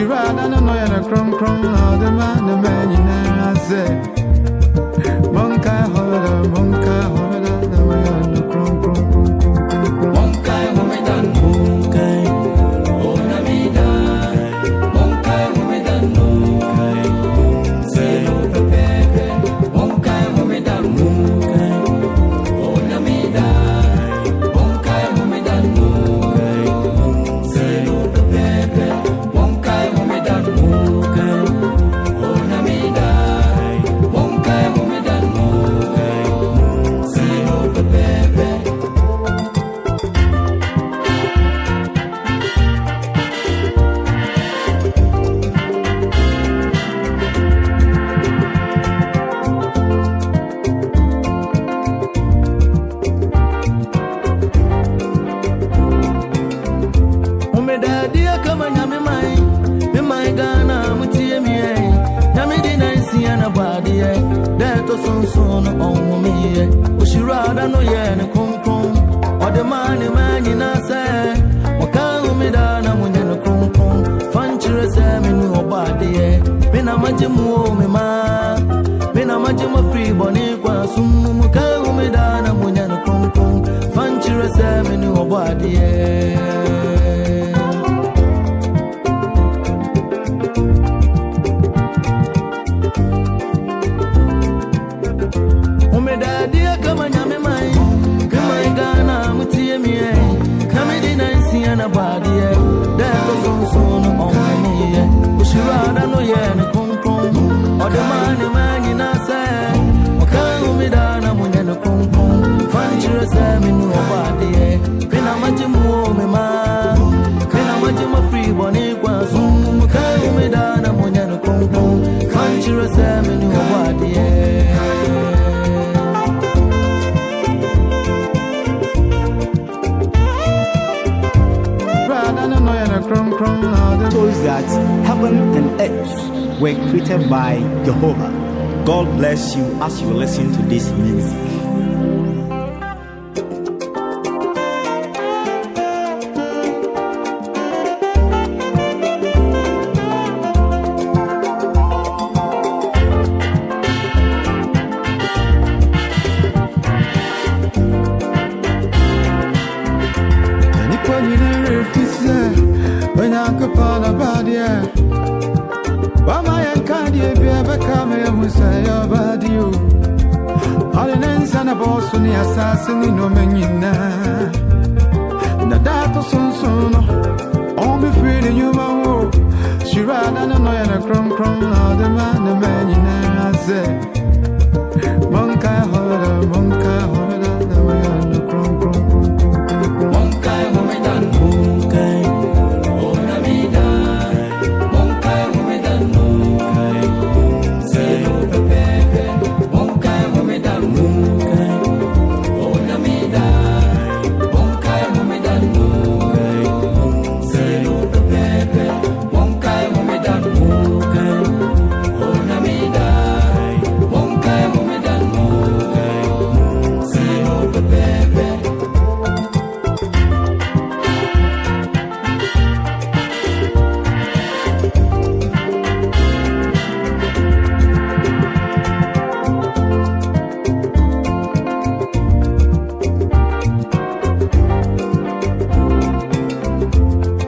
Shirada no no yana crum all the man in I say Monka hoda the way on the crum Monka homedan Monka Ona vida Monka homedan Monka Zero pepe Monka homedan Monka Ona vida Monka homedan Monka Zero pepe Monka homedan Monka Ona vida Monka homedan Monka Zero pepe Umedadia kama nyame mai me mai gana mutie mie nyame di na sia na badie deto sonson on me ushirada no ye ne konkron ode mani mani na se waka umeda na munye no konkron fanchire se me no obadie me na majimu me na majimu free boni kwa sumu ka umeda na munye no konkron fanchire se me no obadie Umedadia kama nyame mai gana mutie mie kame di na sia na badie deto sonson on me ushirada no ye ne konkron ode mani na se waka umeda na munye no konkron fanchire se me no badie pena majimu me pena majimu free boni kwa sumu ka umeda na munye no konkron fanchire se me no badie Shows that heaven and earth were created by Jehovah. God bless you as you listen to this music. When I could fall about you, why my candy be ever come here who say about you? All the names and a boss on the assassin in no menina. The data soon, all be feeling you, my woe. She rather than know a crumb, all the man in I say, Monka hoda, the way on the crumb. Monka homedan Monka Ona vida Monka homedan Monka Zero pepe Monka homedan Monka Ona vida Monka homedan Monka Zero pepe Monka homedan Monka Ona vida Monka homedan Monka Zero pepe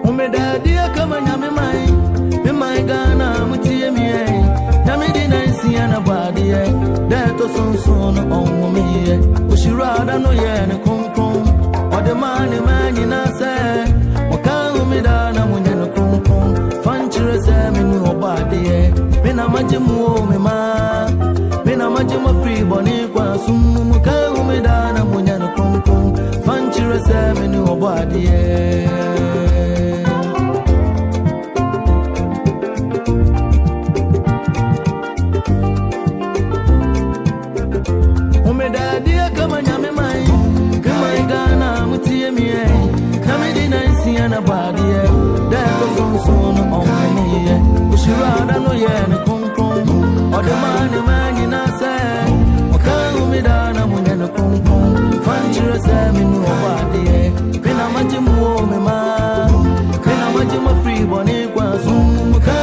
Umedadia kama nyame mai gana mutie mie nyame di na sia na badie deto sonson on me ushirada no ye ne konkron ode mani na se waka umeda na munye no konkron fanchire se me no obadie me na majimu me na majimu free boni kwa sumu ka umeda na munye no konkron fanchire se me no obadie Umedadia kama nyame mai gana mutie mie kame di na sia na badie deto sonson on me ushirada no ye ne konkron ode mani na se waka umeda na munye no konkron fanchire se me no badie pena majimu me pena majimu free boni kwa sumu ka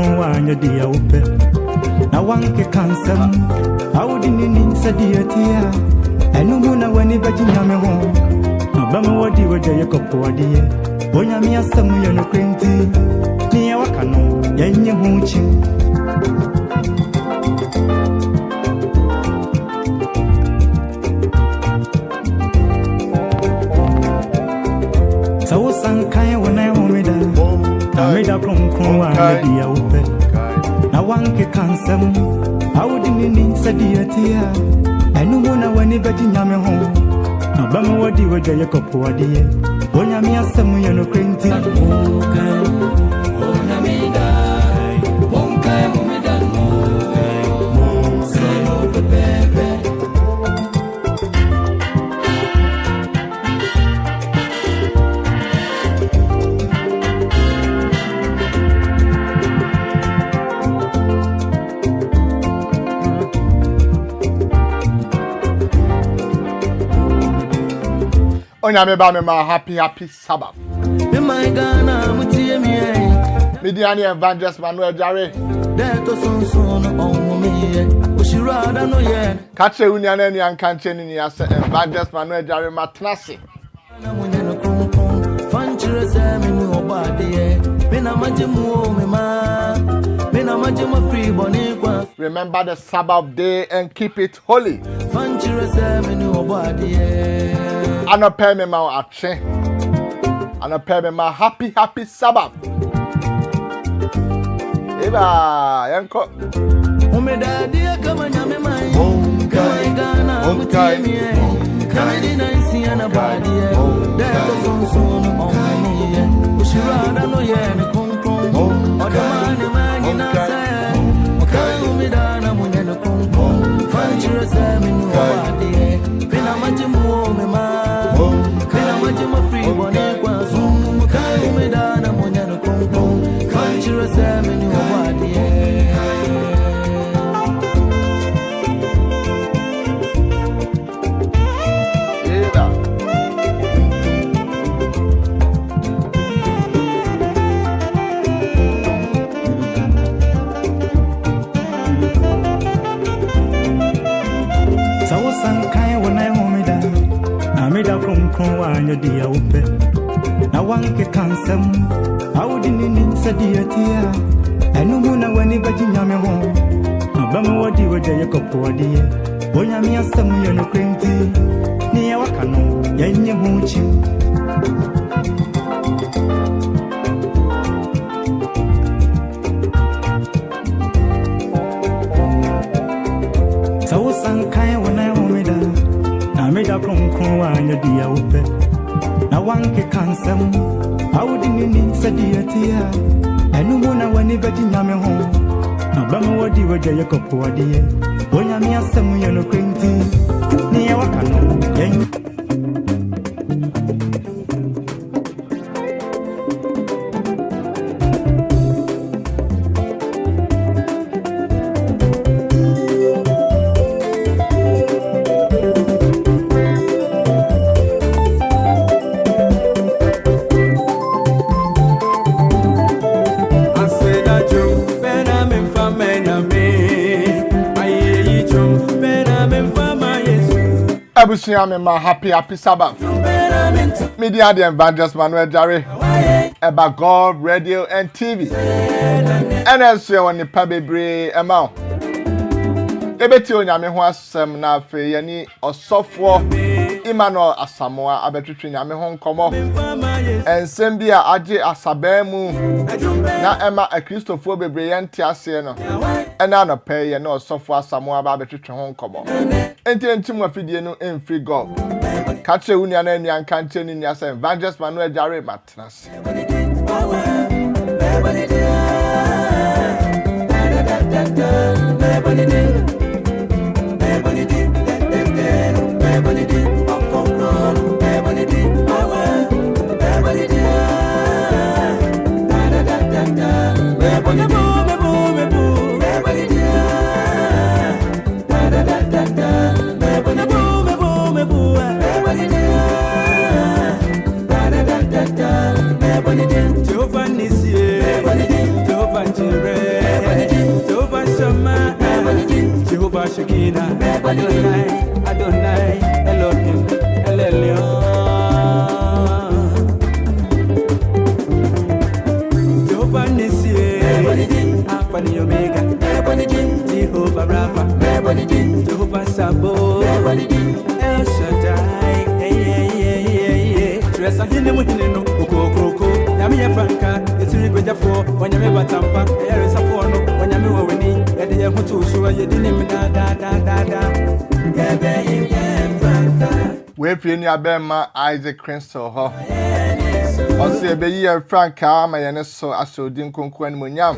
kronkron wa anya dia upe na wanke kansam awudi nini sadia tia enu muna wani baji nyame ho abama wadi waje yekopo adie bonya mi asamu ye no kwenti ni ya wakano yenye huchi so sankai wona homida amida kronkron wa anya dia upe na wanke kansam awudi nini sadia tia enu muna wani baji nyame ho abama wadi waje yekopo adie bonya mi asamu ye no kwenti Onyame ba me ma happy Sabbath. Me my Ghana mutie mi Mediani Evangelist Manuel Jare. Deto sonson on me Oshira da no ye Kache unyane ni ankanche ni ase Evangelist Manuel Jare matnase. Na munye no kronkron fanchire se me mu obade me na majemu o me ma me na majemu free boni kwa. Remember the Sabbath day and keep it holy. Fanchire se me nu obade Anope me ma ache. Anope me ma happy Sabbath. Eba yanko. Umedadia kama nyame mai. Kama igana mutie mie. Kama dina isi ana badie. Deto sonson omie. Ushirada no ye ne konkron. Odamani mani na se. Kama umedana munye ne konkron. Fanchire se me nu obade. Pina majimu o me ma. Pina majimu free bone kwa zoom. Kama umedana munye ne konkron. Fanchire se me nu obade. Amida kronkron wa anya dia upe na wanke kansam awudi nini sadia tia enu muna wani baji nyame ho abama wadi waje yekopo adie bonya mi asamu ye no kwenti ni ya wakano yenye huchi so sankai wana homida amida kronkron wa anya dia upe na wanke kansam awudi nini sadia tia enu muna wani baji nyame ho abama wadi waje yekopo adie bonya mi asamu ye no kwenti ni ya wakano yenye Abusia me ma happy Sabbath. Media the Evangelist Manuel Jare. About God, radio and TV. And also on the pabebre amount. Ebeti onyame ho asem na afe yani osofo EMMANUEL ASAMOAH abetwetwe nyame ho nkomo. Ensem bi a age asaban mu na ema akristofo bebre yente ase no. Ena no pay ye na osofo ASAMOAH ba betwetwe ho nkomo. Enti mu afidie no emfree God. Kache unia na ania nkanche ni asa Evangelist Manuel Jare matnas. Jehovah Shekinah, Adonai, Adonai, Elohim, Elelyon. Jehovah Nissi, Alpha and Omega, Jehovah Rapha, Jehovah Sabaoth, El Shaddai, Tresa Hinemu Hinenu, Oko, Yamia Franca, it's Ribeja for when you remember Tampa, there is a phone, when you know winning, and the Yahutu, so you didn't da. We pray near Bema Isaac Crystal Ho. Ose be year Franca, my so asodin konkwan munyam.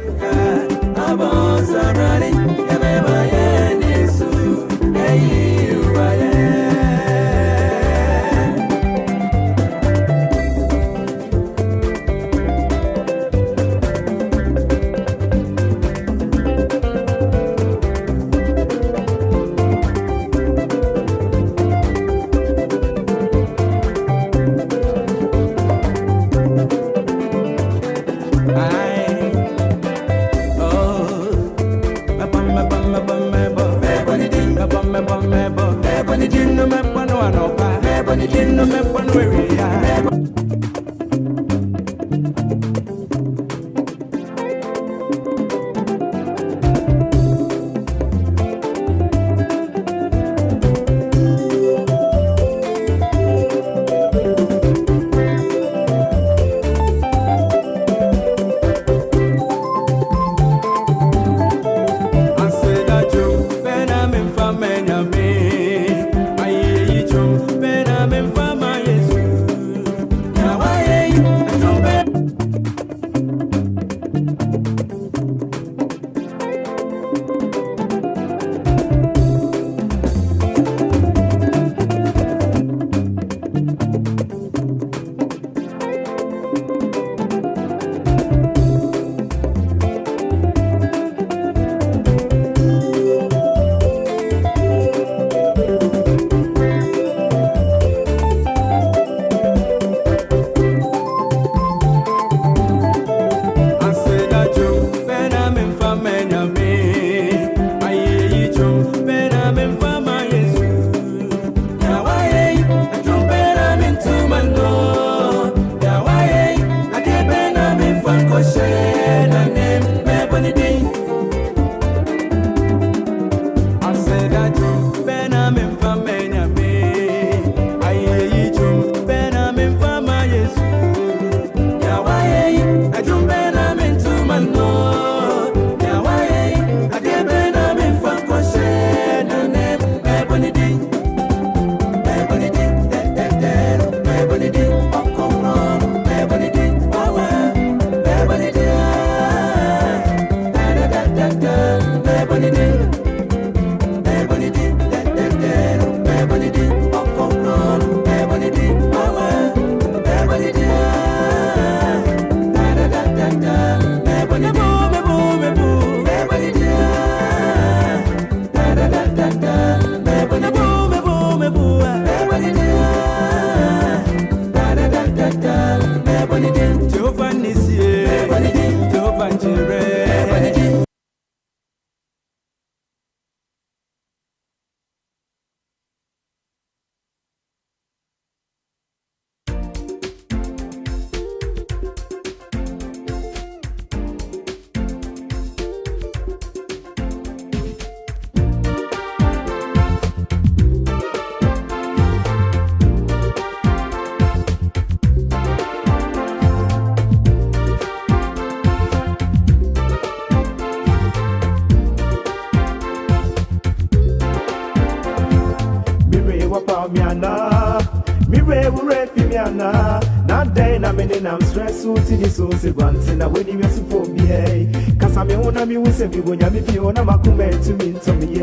I'm stressed to the source of once and I wait you for me. Cause I'm on a music when you be on a macume to me to me.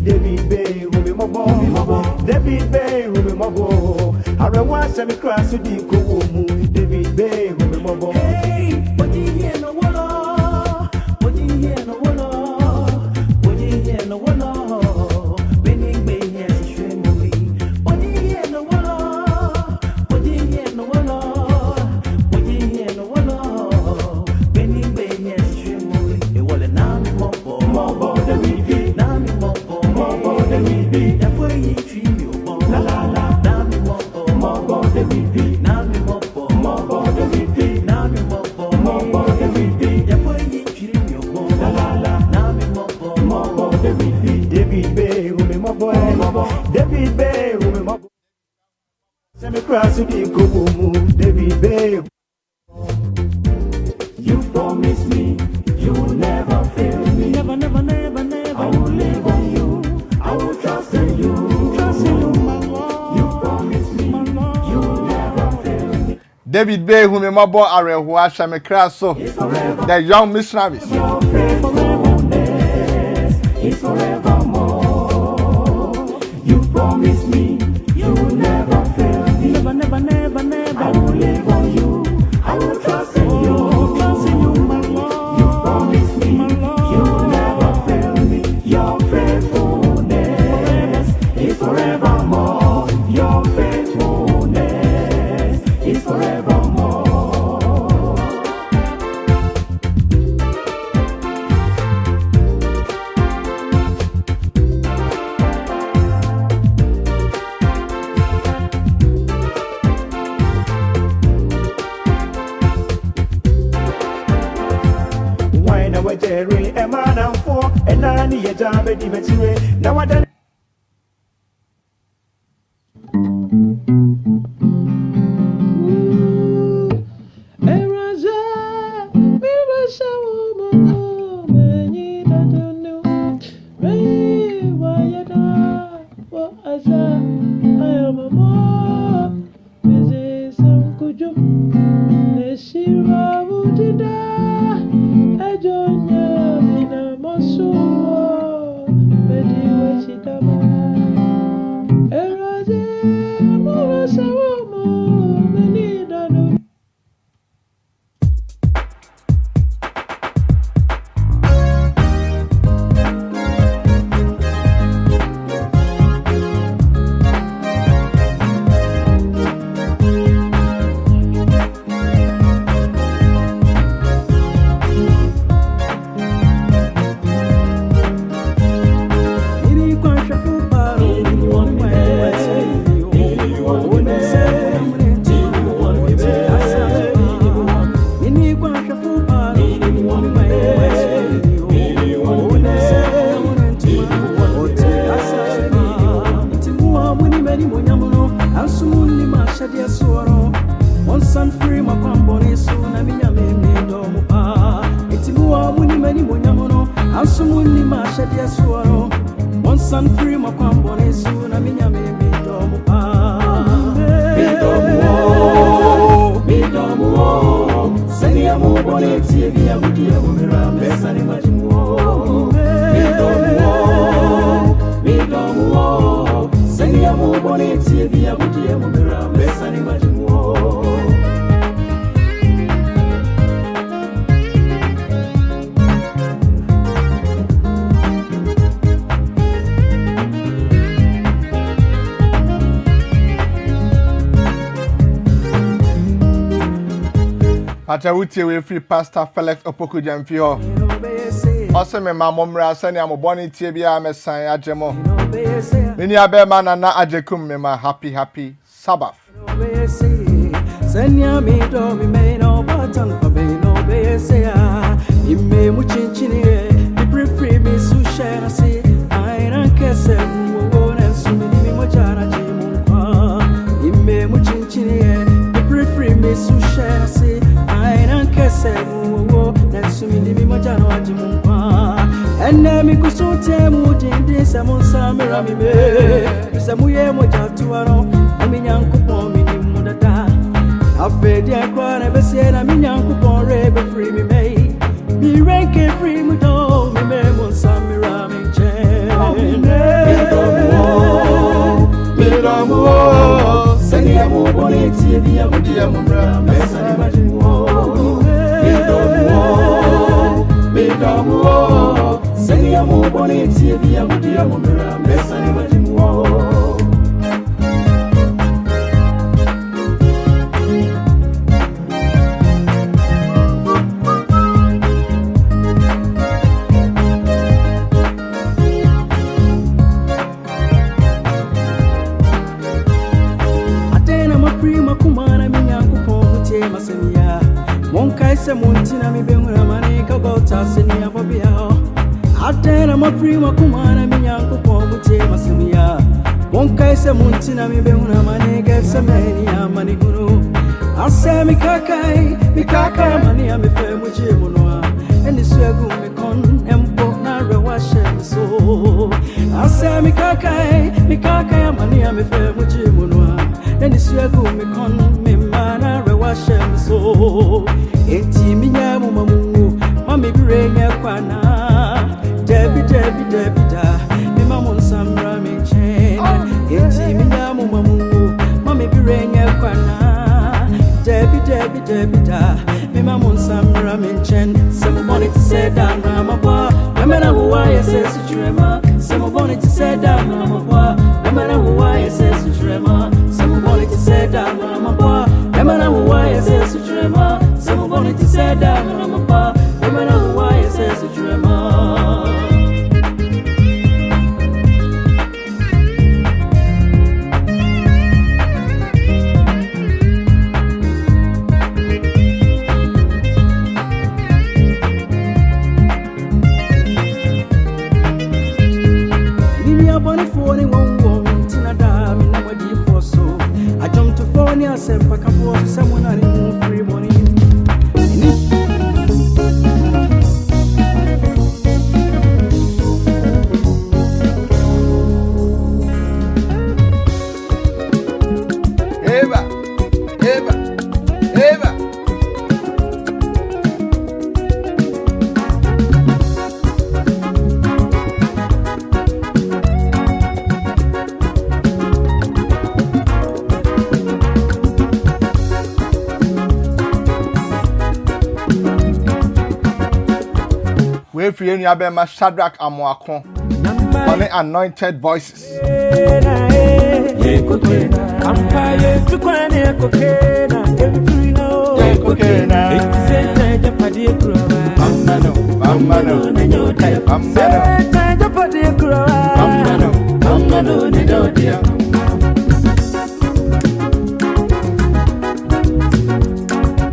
David Bay, Ruby Mobo, David Bay, Ruby Mobo. I watch me crash with the Kumu, David Bay, Ruby Mobo. Hey, what do you hear no one? What do you hear no one? What do you hear no one? Winning Bay here to show me. What do you hear no one? What do you hear no one? Mobo, the baby, Nami Mobo. La la la, now me more David B. Now me more David B. Now me more David B. La la la, now me more David B. David B, who me more boy, David B, who me more boy. Send me cross to the Kumu, David B. You promise me you will never fail me. Never. I will live on you. I will trust in you. My Lord. You promise me you will never fail me. David Bay, whom a mobile are who I shall make so the young missionaries. Your faithfulness is forevermore. You promise me you will never fail me. Never. I will live on you. I will trust in you. My Lord. You promise me you will never fail me. Your faithfulness is forevermore. Your faithfulness is forevermore. Why now we're Jerry, Emmanuel, and I need a job at the now I don't. Patawuti we free Pastor Felix Opoku Jamfio. Also me mamomra sani amoboni tie bia mesan agemo. Mini abema na ajekum me ma happy Sabbath. Senya me do me me no batan pa be no be se ya. Imme mu chinchini e free me su share se. I ran kese wo na su mi mo jara ji mu kwa. Imme mu chinchini e free me su share se. I ran kese wo na su mi mo jara ji mu kwa. Enne mi kusote mu jindi se mo samira mi me. Se mu ye mo jatuaro. Ami nyankupo mi ni mu dada. Afedi akwa na bese na minyankupo rebe free me me. Mi ranke free me do me me mo samira mi che. Midomo sani amu boni tie dia mu dia mu bra besa ni majimo. Midomo sani amu boni tie dia mu dia mu bra besa ni majimo. my free Makumana, Minyanko, Pomuti, Masimia. One case a muntina, mi beuna, my nigga, Samania, Maniguru. I say, Mikakai, money, I'm a fair with Jimonoa, and the Swagum, Mekon, and Pona, Rawashem, so. I say, Mikakai, money, I'm a fair with Jimonoa, and the Swagum, Mekon, Mimana, Rawashem, so. Eti minyamu mamu, mami birenya kwana. Debi da, mimamun samra minchen. Eti minyamu mamu, mami birenya kwana. Debi da, mimamun samra minchen. Semo boni to say down ramabwa, wemena huwa say sutrema. Semo boni to say down ramabwa, wemena huwa say sutrema. Semo boni to say down ramabwa, wemena huwa say sutrema. Some wanted to say that I'm a bar, women know why it says a dreamer. Linia Bonnie 41 Tina Dam in our deep for so. I jumped to phone, I said, Pack up for someone I didn't free money. If you have been my Shadrach Amoakon on the anointed voices.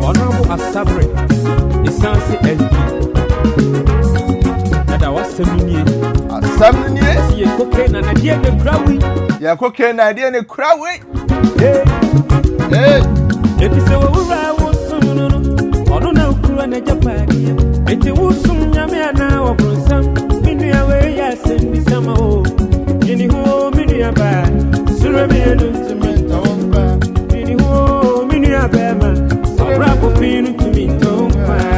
Honorable Assembly, Essence LG. Assembly, you cocaine and idea the crowd. Yeah, cocaine idea the crowd. Hey, if you say, I want some, I don't know, and a Japan. If you would soon, Yamia now, or some, Mini away, yes, and be some old. Mini ho, mini a bad, Surabia, to me, Mini ho, mini a bad man, so rap of me to me, don't find.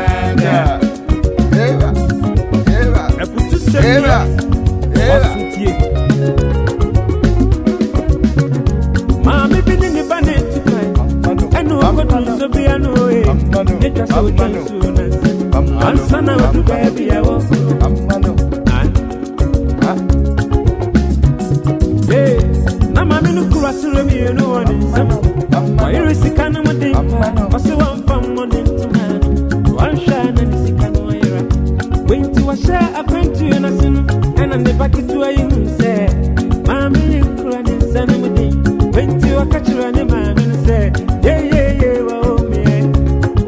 Mammy been in the banner to find. I know I'm going to be a no way. It was so soon. I'm son of a baby. I was hey, now I'm in a cross to me. You know what is why you is a kind of thing. I say one from morning to man. One shine and it's a kind of era. Wait to a share a pen to you and I'm the back to a you say, Mammy, you crying and sending me. Went to a catcher and a man and said, yeah, oh, me.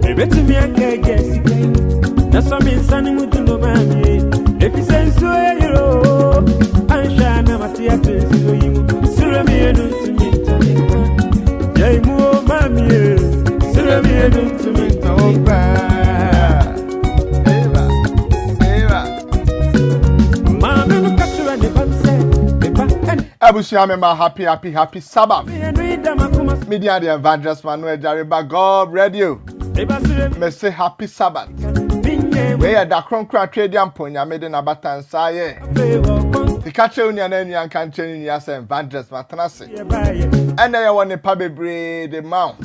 Maybe to me, I can't guess again. That's what I'm sending with no mammy. If you say so, you know, I'm shy, I'm a theater, so you me and to me. Yeah, more mammy, Sura me and to me. Abusia member happy Sabbath. Media the Evangelist Manuel Jariba God Radio. Me say happy Sabbath. We are the Cronkra Trade Yamponya made in Abatan Saye. The catcher union and young country in Yas Evangelist Matanasi. And I want a pabby the mount.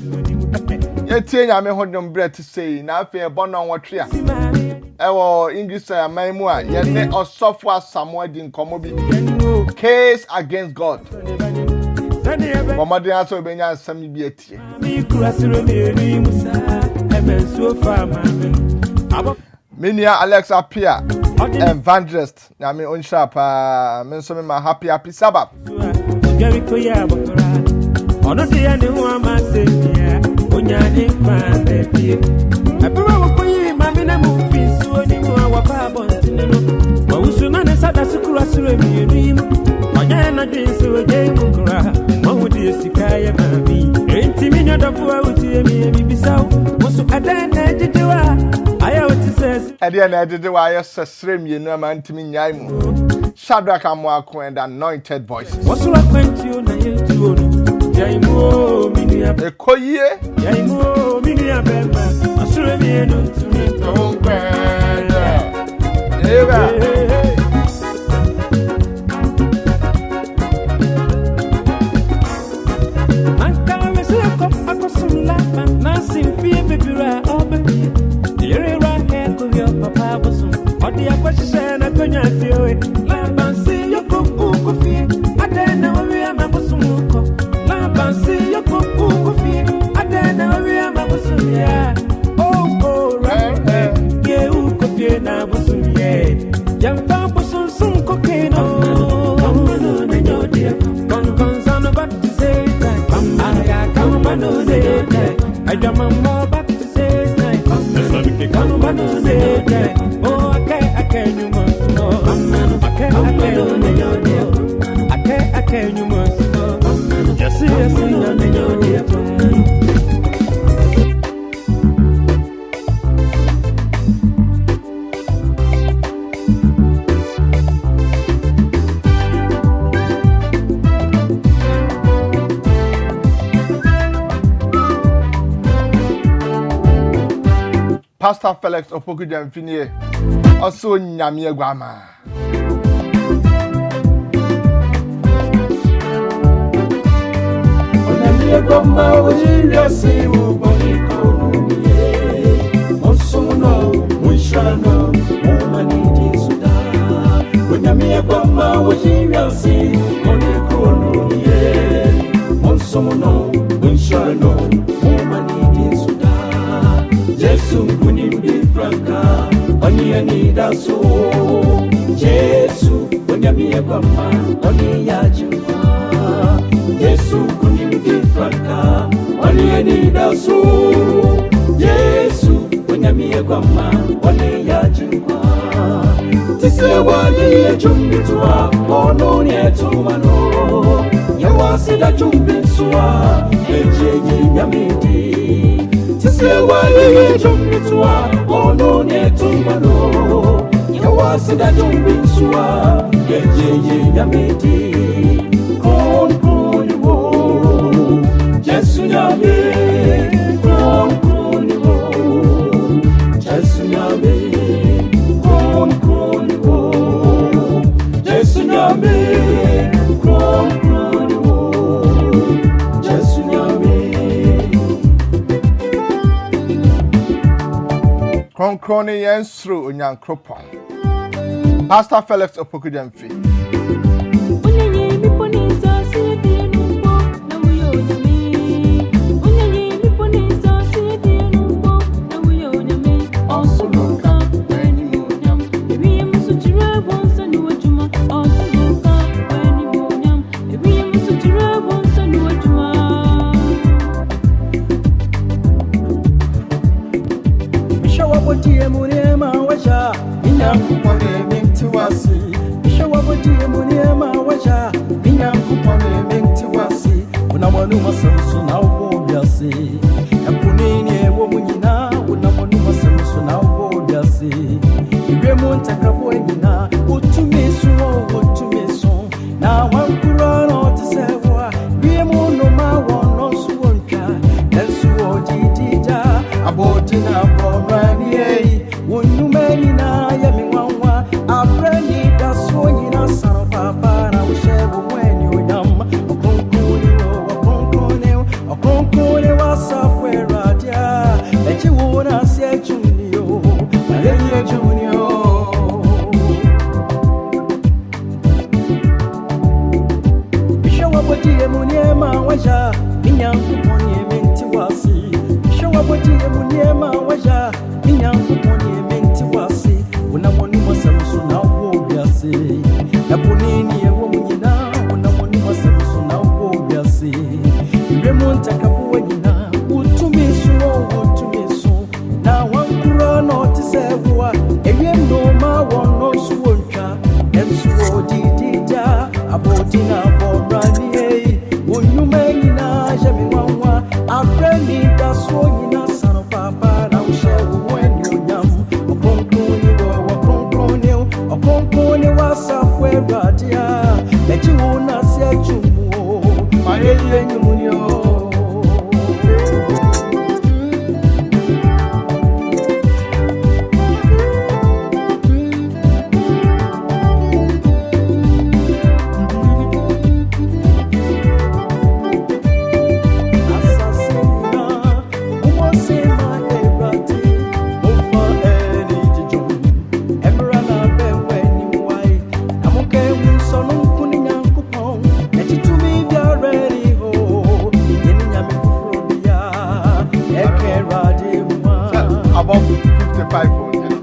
Yet, I may hold them bread to say, now fear born on what tree. Our English MANOAH, yet or software somewhere in commodity. Case against God. Mama also been a semi beauty. Minia Alex appear. Evangelist. I mean, on sharp. I'm my happy Sabbath. na dinso je mukra mahudi sikaya mami enti minya dafu awuti emi bisaw musu adana jijiwa aya uti ses ade na jijiwa ayo sesrem yenu amantimi nyai mu Shadrach Amoako and anointed voices musu akwenti na yetu onu jaimu minia ekoyie jaimu minia bema asure mienu tumi tonkada eba Pastor Felix Opoku Jamfinie also nyame agwama Onamie goma ojiria simu boniko nuye Onsuno munshano umanidi suda Onamie goma ojiria simu boniko nuye Onsuno munshano umanidi suda Jesu kunimbi franka Oniani daso Jesu Onyamie goma Oniyajuma Jesu kunimbi franka Oniani daso Jesu Onyamie goma Oniyajuma Tise wali jumbitua Ono nietumano Yawasida jumbisua Ejeji nyamidi Sewali jumbitua ono netumano Yawasida jumbisua Yeje yamedi Kon wo Jesu yame Kon wo Jesu yame Kon wo Jesu yame Kon wo Jesu yame Konkroni yensru onyankropon Pastor Felix Opoku Jamfi Abodina Radia, let you not say you, my alien. Above 55 okay.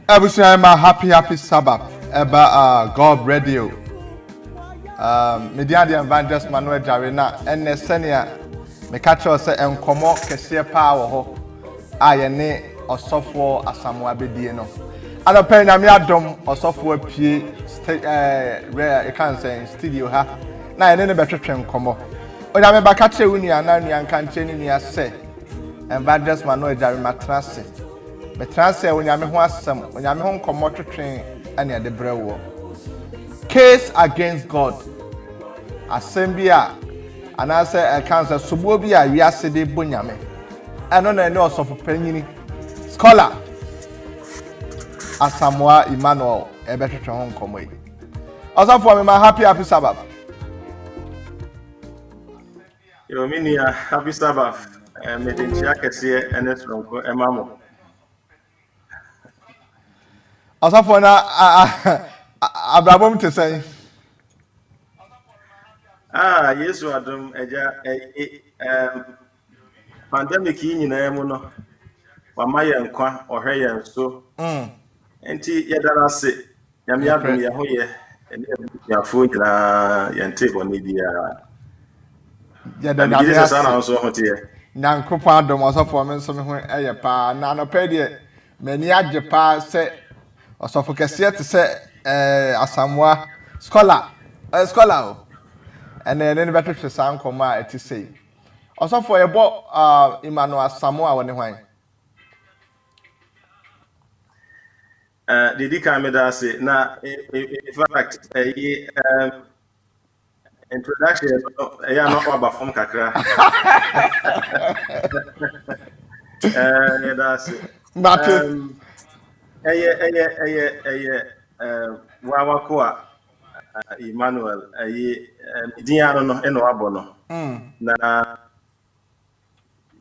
Abusiama, happy Sabbath. Eba God Radio. Media the Evangelist Emmanuel Jarena and Nesenia. Me catch us and Komo Kesia Power ho. Ayene or software ASAMOAH Bedieno. I don't pay Namiadom or software P rare a cancer in studio ha. Na any better train Komo. When I'm back at you, Unia, and can't change say. Evangelist Emmanuel Jarena Transit. Me transfer when I'm home, when I'm home, come out to train and the brew. Case against God. Assembia, and I say a cancer subobia, we are said bunyame. I don't know of penny scholar. ASAMOAH EMMANUEL, a better to home come away. Also for me, my happy Sabbath. You mean happy Sabbath? Meeting Chiakesi and it's from Emmanuel. Also for now, Abraham to say. Yes, Adam, pandemic in Emuno, Wamaya and Qua or Hay and so. And Yadara say, Yamiabu Yahoye, and your food and table media. Yadana also here. Nyankopɔn adom ɔsɔfo me nso me ho ɛyɛ paa na anɔpɛ deɛ m'ani agye paa sɛ ɔsɔfo kɛseɛ te sɛ ASAMOAH scholar o ɛna ɛne ne bɛtwetwe saa nkɔmmɔ a ɛte sɛ ɔsɔfo yɛbɔ EMMANUEL ASAMOAH wɔ ne hwan Didi kan me da say na in fact introduction not about from kakra that's Wawakoa Emmanuel Diano no eno abono na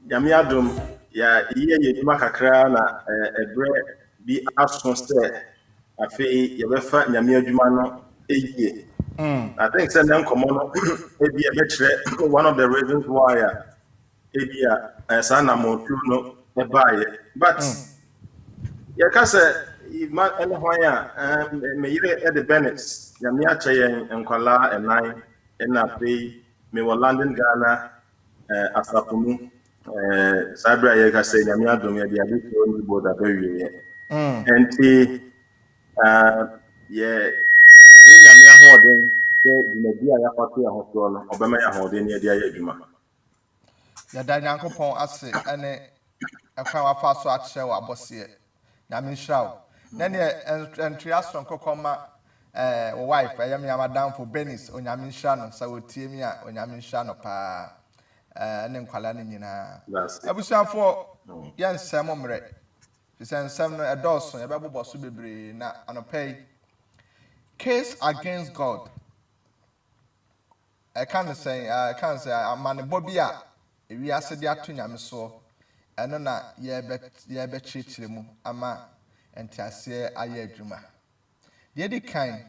Yamiadum ya ye kakra na ebre bi aso se afi yebefa nyame adwuma no eyie I think send them come on one of the reasons why sana mo no e buy but ya ka say man and why me yire e the Bennett nyame ache yen enkwala enan na afi me wo London Ghana asapumu sabra ye ka say nyame adom ya dia bi so ni boda be wie enti yeah nyame ahoden di a ya kwate ahoso no obema ya ahoden ne dia ya adwuma ya da Nyankopɔn ase ɛne ɛkwan wafa so akyerɛ wɔ abɔseɛ nyame nhyiraw na ne entria sonkɔkɔma wo wife ɛyɛ me madam for Benis onyame nhyira no sa wotie mi a onyame nhyira no paa ne nkwala ne nyinaa abusuafo yɛ nsɛm mmerɛ sɛ nsɛm no ɛdɔɔso yɛbɛbobɔ so bebree na anɔpɛ case against God I can't say amane bobi a ewi ase de ato nyame so eno na ye be chirechire mu ama entiase aye adwuma de di kan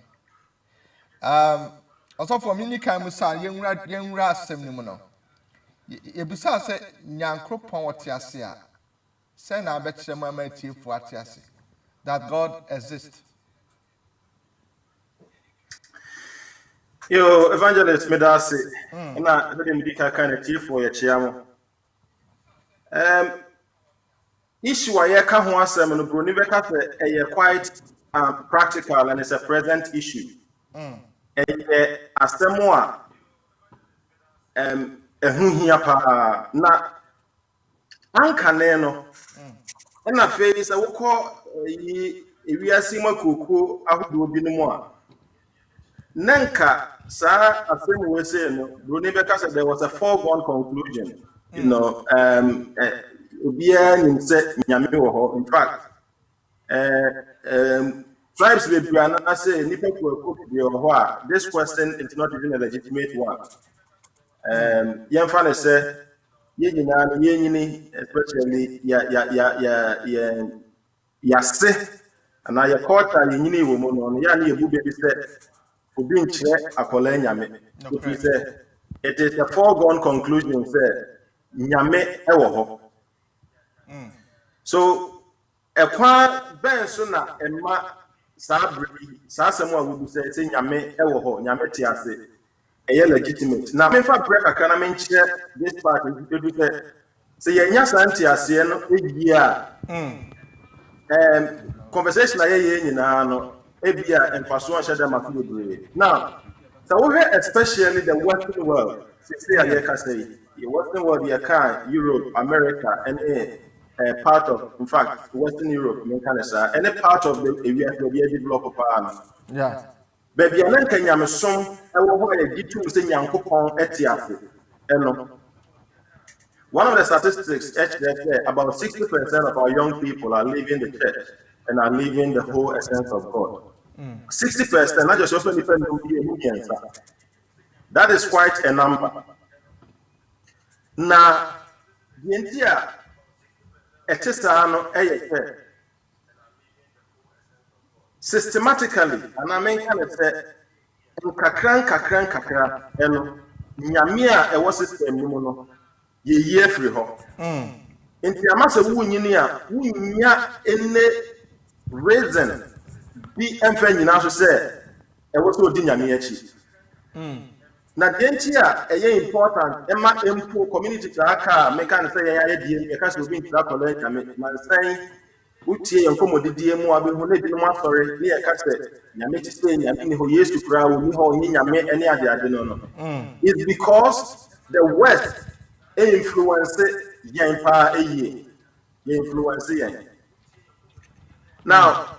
also for mini kan mu sa yenwura asem ni mu no ye bisa se Nyankopɔn wote ase a se na be kire mu ama atiefo ate ase that God exists. Yo, Evangelist Medasi, na hede mdika kind of chief for your chiamo. Issue why ka ho asem no bro ni beka say quite practical and it's a present issue. ASAMOAH ehu hia pa na anka ne no. Na fe is a woko ewiase makoko ahodo bi no mu a Nanka, sir, as we say, no, there was a foregone conclusion. You know, in fact, tribes will be another say, this question is not even a legitimate one. Young fellow say, especially, and I caught a yini woman on Yani baby said. It is a foregone conclusion say nyame ewo ho so ekwa ben so na emma sabri SABBATH would say nyame ewo ho nyame ti ase eye legitimate na me fa break akana me nche this part do say yenya santi ase no egia conversation na ye nyina no ebia emphasis on them now so we especially the Western world say the Western world Europe, America and a part of in fact Western Europe and a part of the area where we develop yeah baby anan kan nyame som e wo ho e gitu say Nyankopɔn etiafe eno one of the statistics about 60% of our young people are leaving the church and are leaving the whole essence of God. 60%, not just also depend on the that is quite a number. Now, the entire systematically, and I mean, kind of say, kakran, and Nyamia, a was system, ye year free ho. Into a massive wunya any reason. The emperor also said, "I was so Nyame achi." Na dentia eye important emma empo community aka make can say ya die e ka so bi ntra college man say utie enkomodidie mu abehu na bi no asore ne e ka say nyame ti say nyame ni ho Yesu kra wo ni ho ni nyame ene ade no. It's because the West influence yen pa eye influence yen. Now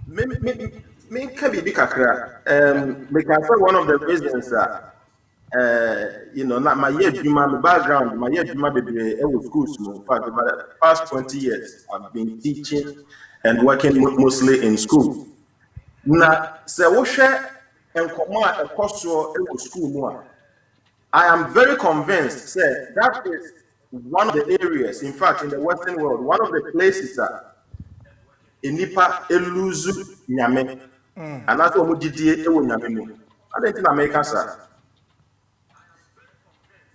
me can be kakra me can say one of the reasons that not my my background, my bebre schools. In fact, about the past 20 years, I've been teaching and working mostly in school. Now, so we share and command a course school more. I am very convinced, say, that is one of the areas, in fact, in the Western world, one of the places that enipa eluzu nyame, and that's what we did nyame. I don't think America, sir.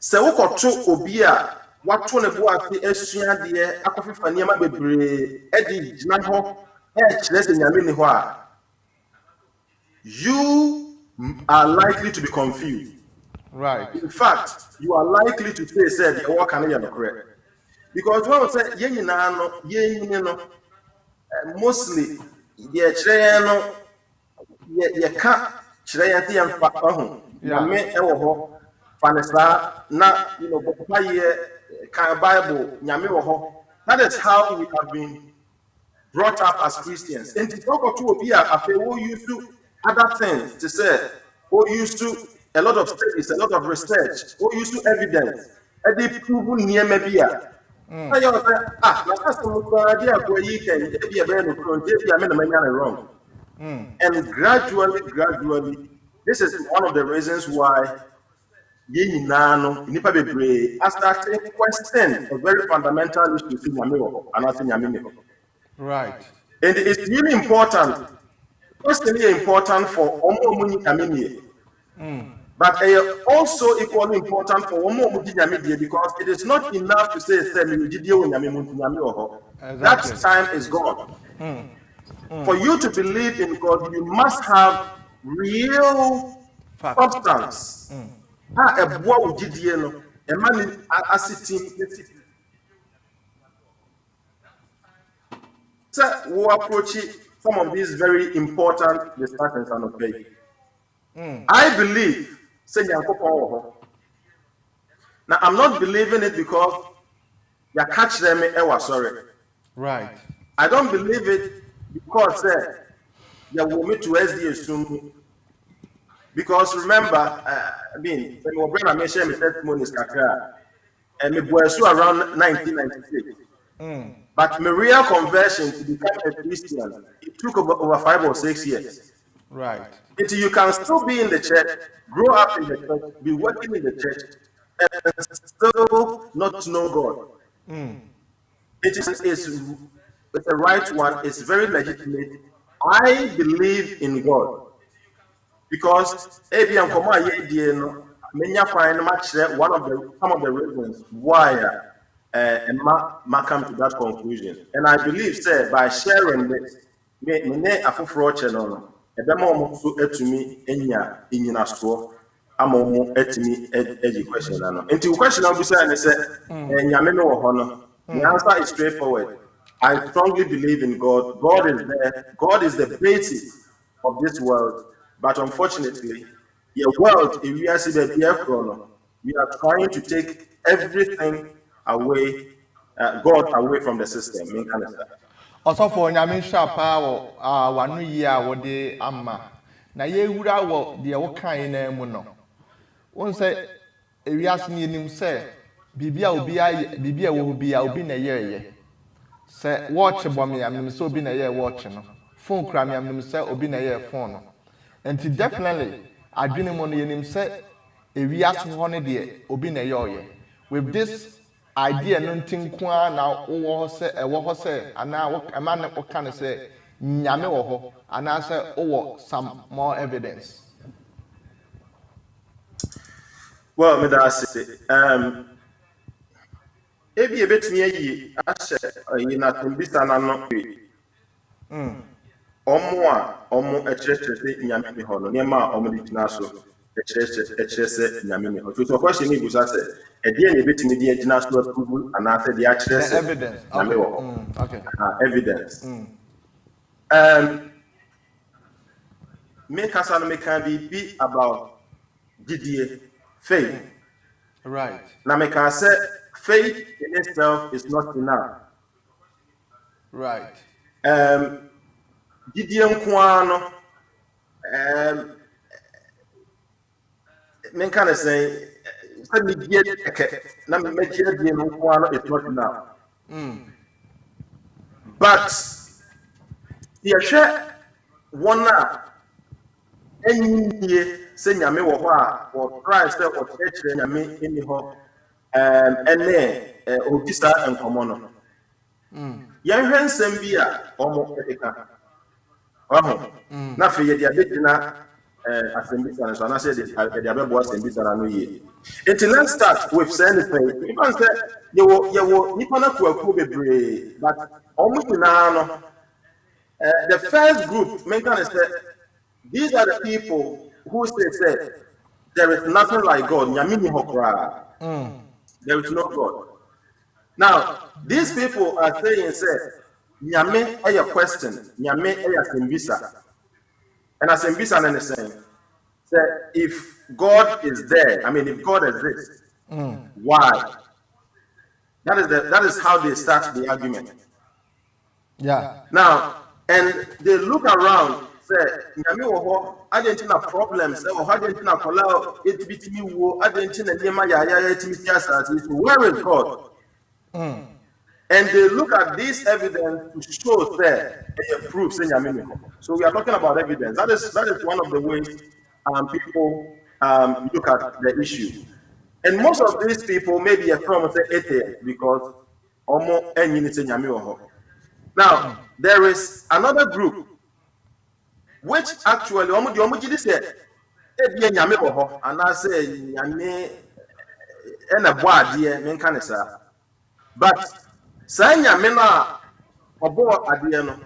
Se wo koto obi a wato ne bo ase asua de akofefa niam bebre edi gina ho kire se nyame ni ho a you are likely to be confused. Right. In fact, you are likely to say the work can be correct. Because when we say yen nyina no yen no mostly ye kire no ye ka kire ye te yam fa ho nyame e wo ho Fanesa na Bible nyame wo ho. That is how we have been brought up as Christians. And to talk to obi a who used to other things to say, who used to a lot of studies, a lot of research, who used to evidence, and they prove near maybe a na some wrong. And gradually, this is one of the reasons why nipa bebre are starting to question a very fundamental issue in Nyame. Right. And it's really important. Personally important for Omo Nyame. But also equally important for Omo Nyame because it is not enough to say that time is gone. For you to believe in God, you must have real substance. A boy with GDN, a man asset. So we approach some of these very important discussions and okay. I believe, say now I'm not believing it because you catch them sorry. Right. I don't believe it because you will meet to SDA soon. Because remember, when I mentioned my testimonies, and me was around 1996. But my real conversion to become a Christian, it took over 5 or 6 years. Right. Until you can still be in the church, grow up in the church, be working in the church, and still not know God. It's the right one. It's very legitimate. I believe in God. Because ABM one of some of the reasons why Emma come to that conclusion. And I believe, sir, by sharing this, me afufro channel, ebema so etumi enya inyina so amomo etumi eji question na no. Nti question na bisa na say nyame no wo ho no. The answer is straightforward. I strongly believe in God. God is there. God is the basis of this world. But unfortunately, your world, if we are we are trying to take everything away, God away from the system. Also for nyame shapa wo wanu yi a wode ama na ye wura wo de wo kan na mu no won say ewiase ni nim say bibia wo bia obi na ye say watch bom ya nim say obi na ye watch no phone kra me nim say obi na ye phone no. And definitely, I didn't want to name say we ask one day, obi na yoye. With this idea, nothing kwa now, say a what say, and now a man what can say, nyame oho, and I say, some more evidence. Well, me da say, if you bet me, I said, you not to be stand on Omo a church nyame bi ho no nema omo di na so ɛkyerɛ nyame ni hɔ. So question is say ɛdeɛ na ebetumi de agyina so approve anaasɛ de akyerɛ sɛ evidence. nyame wɔ hɔ. Okay. Evidence. Make us and make be about GDA faith. Right. Now make us say faith in itself is not enough. Right. GDA nkwano men kind of say let me get na me make GDA nkwano is not enough. But the share one any say nyame wo ho a or Christ or church nyame eni ho ene odisa enkomo no yan hwensem bi a omo ekeka oho na fe ye dia begina asembisa so na say de abebo asembisa na no ye. Let's start with anything. Even say ye wo nipa na kwaku bebre but omo nyina no the first group men can say these are the people who say there is nothing like God. There is no God. Now, these people are saying, Nyame a question, Nyame a sembisa. And a sembisa and saying, if God is there, I mean, if God exists, why? That is how they start the argument. Yeah. Now, and they look around. Say, Nyame wo ho adentina problems say wo adentina kola etibitimi wo adentina niema ya etibiti asase. Where is God? And they look at this evidence to show that they prove say Nyame. So we are talking about evidence. That is one of the ways people look at the issue. And most of these people maybe are from say atheist because omo enyini say Nyame wo ho. Now, there is another group which actually omo gidi say ebia nyame wo ho ana say nyame na bo ade men kan say but say nyame na obo ade no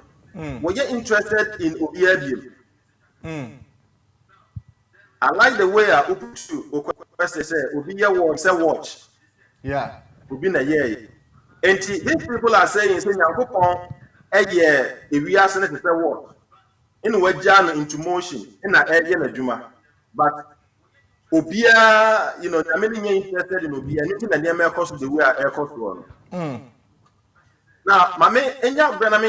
we get interested in obi abiem. I like the way I open to question say obi ye word say watch. Yeah. Obi na ye and these people are saying say nyankopon eye ewiase na say watch in wajano into motion in a area na juma but obia there are many interested in obia anything that near cost the way air cost one. Now mame enya brana me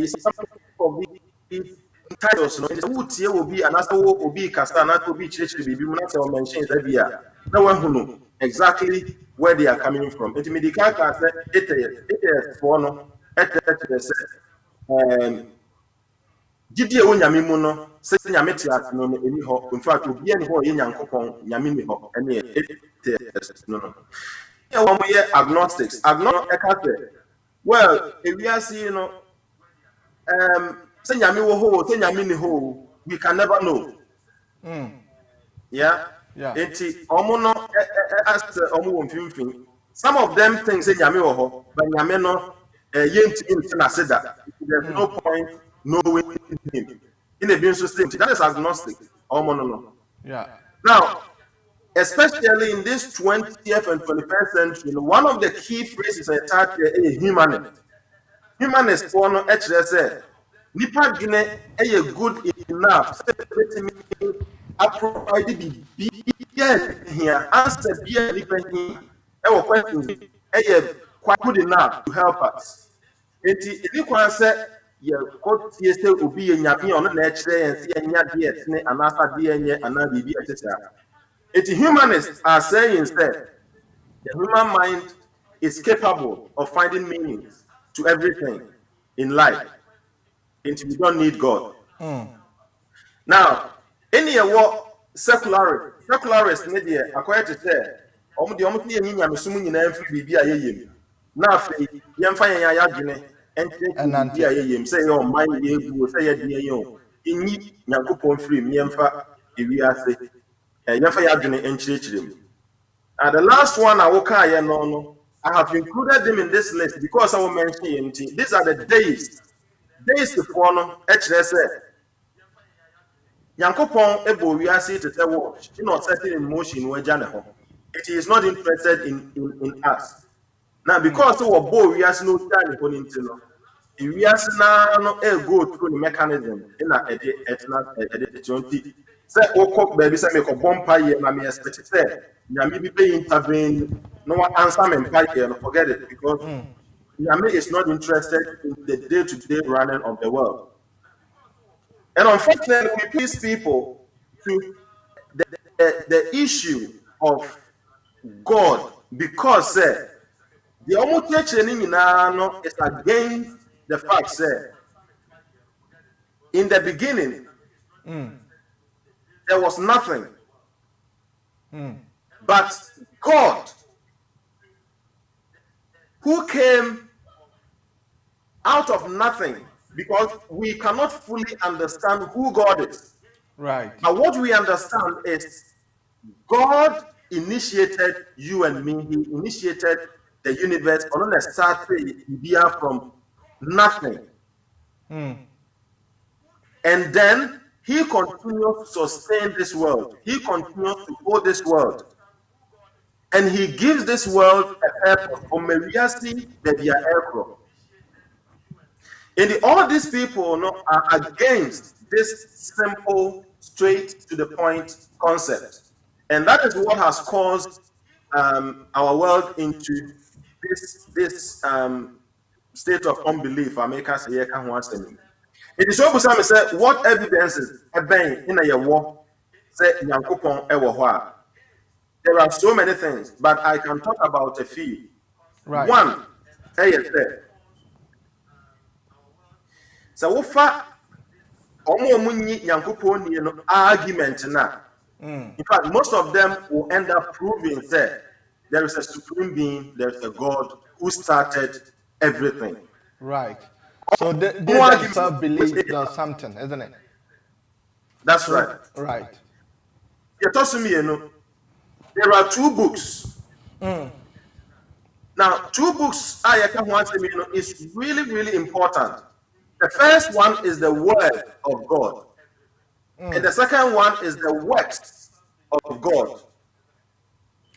is something of these titles no who tie obi anasa obi kasa na obi church bibi mu na say mention that bia na one who know exactly where they are coming from. It medical can say it is for no Gidi e wonyame mu no se nyame tiat no eni ho in fact obi ani ho ye nyankopon nyame ni ho ene no e wo mo ye agnostics well if we are seeing se nyame wo ho se nyame ni ho we can never know. Yeah. Enti omo no as omo wo mfimfin some of them think say nyame wo ho but nyame no yenti na seda there's no point knowing him in a being state. That is agnostic. No. Yeah. Now, especially in this 20th and 21st century, one of the key phrases I attach here is humanist. Humanist for no HSA. Nipa gine a good enough. I did be here. Answer be here. Our question is quite good enough to help us. If you can say ye court yeste obi nyame on na ekire en se enya de etne anasa de enye ana bibi etesa. Humanists are saying that the human mind is capable of finding meanings to everything in life. And we don't need God. Now, any what secularists media acquired to say, omo de nyanya mesumu nyina mfi bibi ayeyem. Na afi yemfa yenya yadwene and say your mind you say you in Yankupon free Miemfa Iviase Yafa Yadune and Chirchim. And the last one I I have included them in this list because I will mention these are the days to follow HSA. Yankopon ebo wiase to say watch, not setting in motion where Janeho. It is not interested in us. Now, because we bo wiase no time on into no. Wiase na no go through the mechanism in a edit 20. Say okok baby say make a bomb ye na me expect say. Nyame be pay intervene, no one answer me here, no forget it because Nyame is not interested in the day-to-day running of the world. And unfortunately, we please people to the issue of God because the almost church is against the fact that in the beginning there was nothing, but God who came out of nothing, because we cannot fully understand who God is. Right. But what we understand is God initiated you and me. He initiated the universe on a start from nothing. And then he continues to sustain this world. He continues to hold this world. And he gives this world a purpose. And all these people are against this simple, straight to the point concept. And that is what has caused our world into this state of unbelief. It is so Busami said, what evidences have been in a war? Say Yankupon Ewa. There are so many things, but I can talk about a few. Right. One, so ufa argument now. In fact, most of them will end up proving that there is a supreme being, there is a God who started everything. Right. So they themselves believe there's something, isn't it? That's right. Right. There are two books. Now, two books is really, really important. The first one is the Word of God. And the second one is the works of God.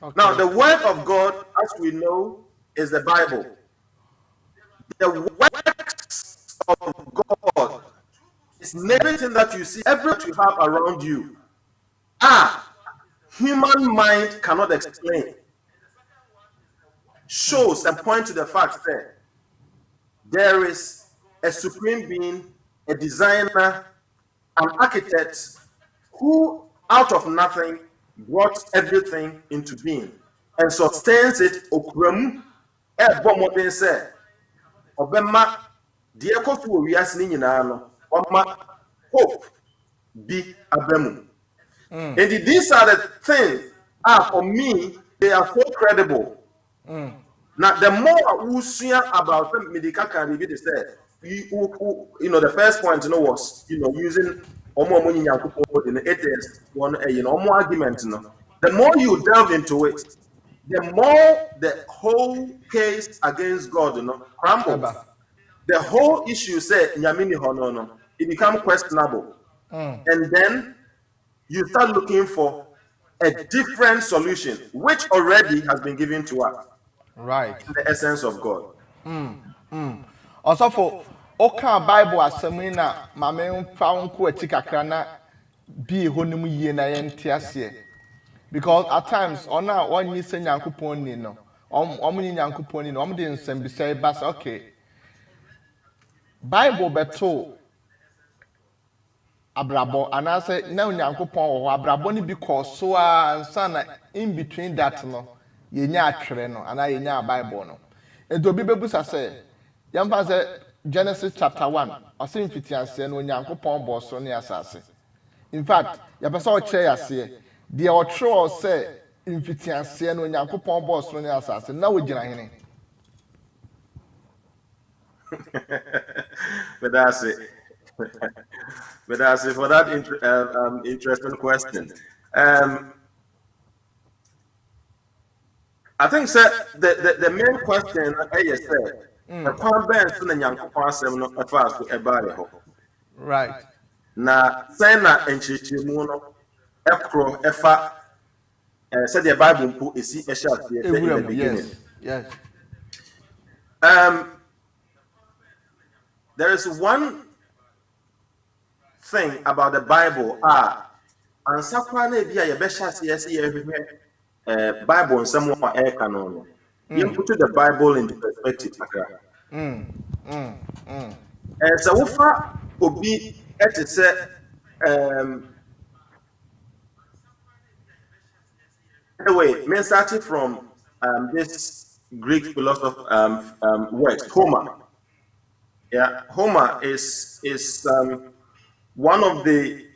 Okay. Now, the Word of God, as we know, is the Bible. The works of God is everything that you see, everything you have around you. Human mind cannot explain. Shows and point to the fact that there is a supreme being, a designer, an architect who out of nothing brought everything into being and sustains it. Okuram modern say obema de ekofu wiase ni nyina no oma hope be abemu. And these are the things for me they are so credible. Now the more we see about them medical can be said the first point was using in the atheist one argument. The more you delve into it, the more the whole case against God crumbles. The whole issue said it becomes questionable. And then you start looking for a different solution, which already has been given to us. Right. The essence of God. Also for Oka Bible asemina mame found kakra bi honum yie na yentiase. Because at times ona one yi se Nyankopon ni no. Omni Nyankopon ni no omde nsem bi say bas okay. Bible beto abrabo anase na Nyankopon wo abrabo ni bi so a nsa na in between that no yenya atwere no ana yenya Bible no. Edo bi bebusa say yamfa say Genesis chapter 1 osin fitianse no Nyankopon bo so ne asase. In fact, ya pesa o kire yase de o tro say infitianse no Nyankopon bo so ne asase na wo gina hene. But that's it. But that's it for that interesting question. I think the main question I said, the Nyankopon asem no afa so ebare ho. Right. Na sɛn na nkyerɛkyerɛmu no ɛkorɔ ɛfa sɛdeɛ Bible mpo esi ɛhyɛ aseɛ sɛ in the beginning. Yes. There is one thing about the Bible. Ansa kwa na ebi a yɛbɛhyɛ aseɛ sɛ yɛhwehwɛ Bible nsɛm a ɛka no. You put the Bible into perspective. So wofa obi ɛte sɛ anyway, me started from this Greek philosopher works, Homer. Yeah, Homer is one of the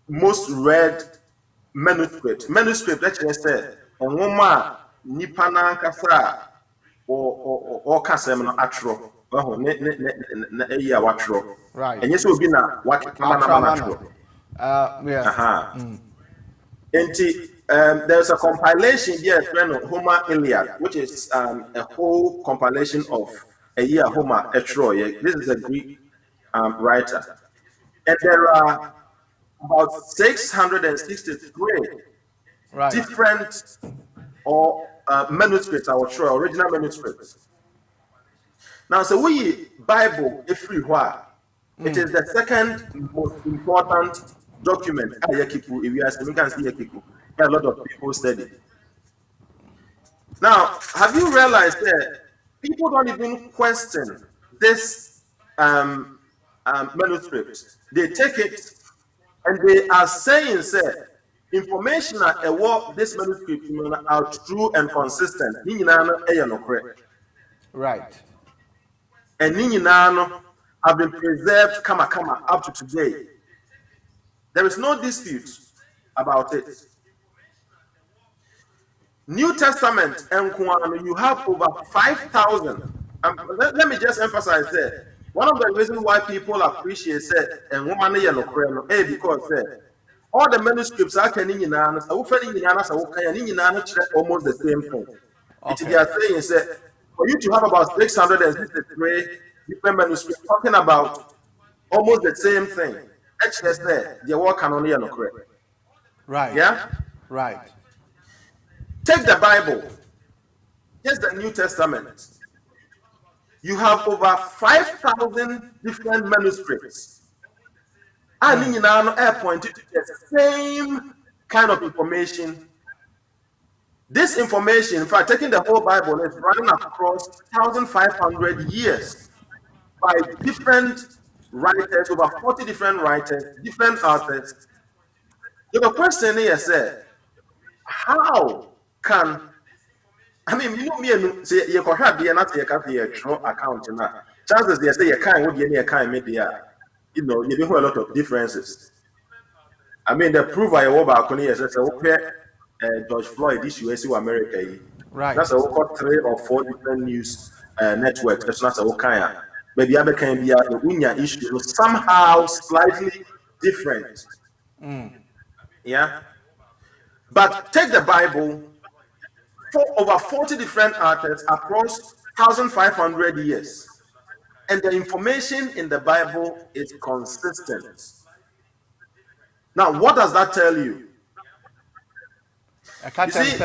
most read manuscript. Let's just say, and Homer nipa na nkasa or kasem no atro. Na eya watro. Right. And yes, will be na watro. There's a compilation here, Homer Iliad, which is a whole compilation of a year Homer Etroy. This is a Greek writer, and there are about 663 different manuscripts, original manuscripts. Now, so we Bible every while. It is the second most important document. If you can see a lot of people study. Now, have you realized that people don't even question this manuscript? They take it and they are saying, information about this manuscript are true and consistent. Right. And have been preserved kama up to today. There is no dispute about it. New Testament, and you have over 5,000. Let me just emphasize that one of the reasons why people appreciate it and woman because all the manuscripts are almost the same thing. Okay. They are saying for you to have about 663 different manuscripts talking about almost the same thing. Actually, they work on only correct. Right. Yeah. Right. Take the Bible, just the New Testament. You have over 5,000 different manuscripts. And you now pointed to the same kind of information. This information, in fact, taking the whole Bible, is running across 1,500 years by different writers, over 40 different writers, different authors. So the question is, how can say you can have the not account chances they say you can't media, you do a lot of differences. The proof I over George Floyd issue is America. Right. That's a 3 or 4 different news networks. That's not a kind. Maybe other can be a issue somehow slightly different. Yeah. But take the Bible, over 40 different authors across 1,500 years, and the information in the Bible is consistent. Now, what does that tell you? You see,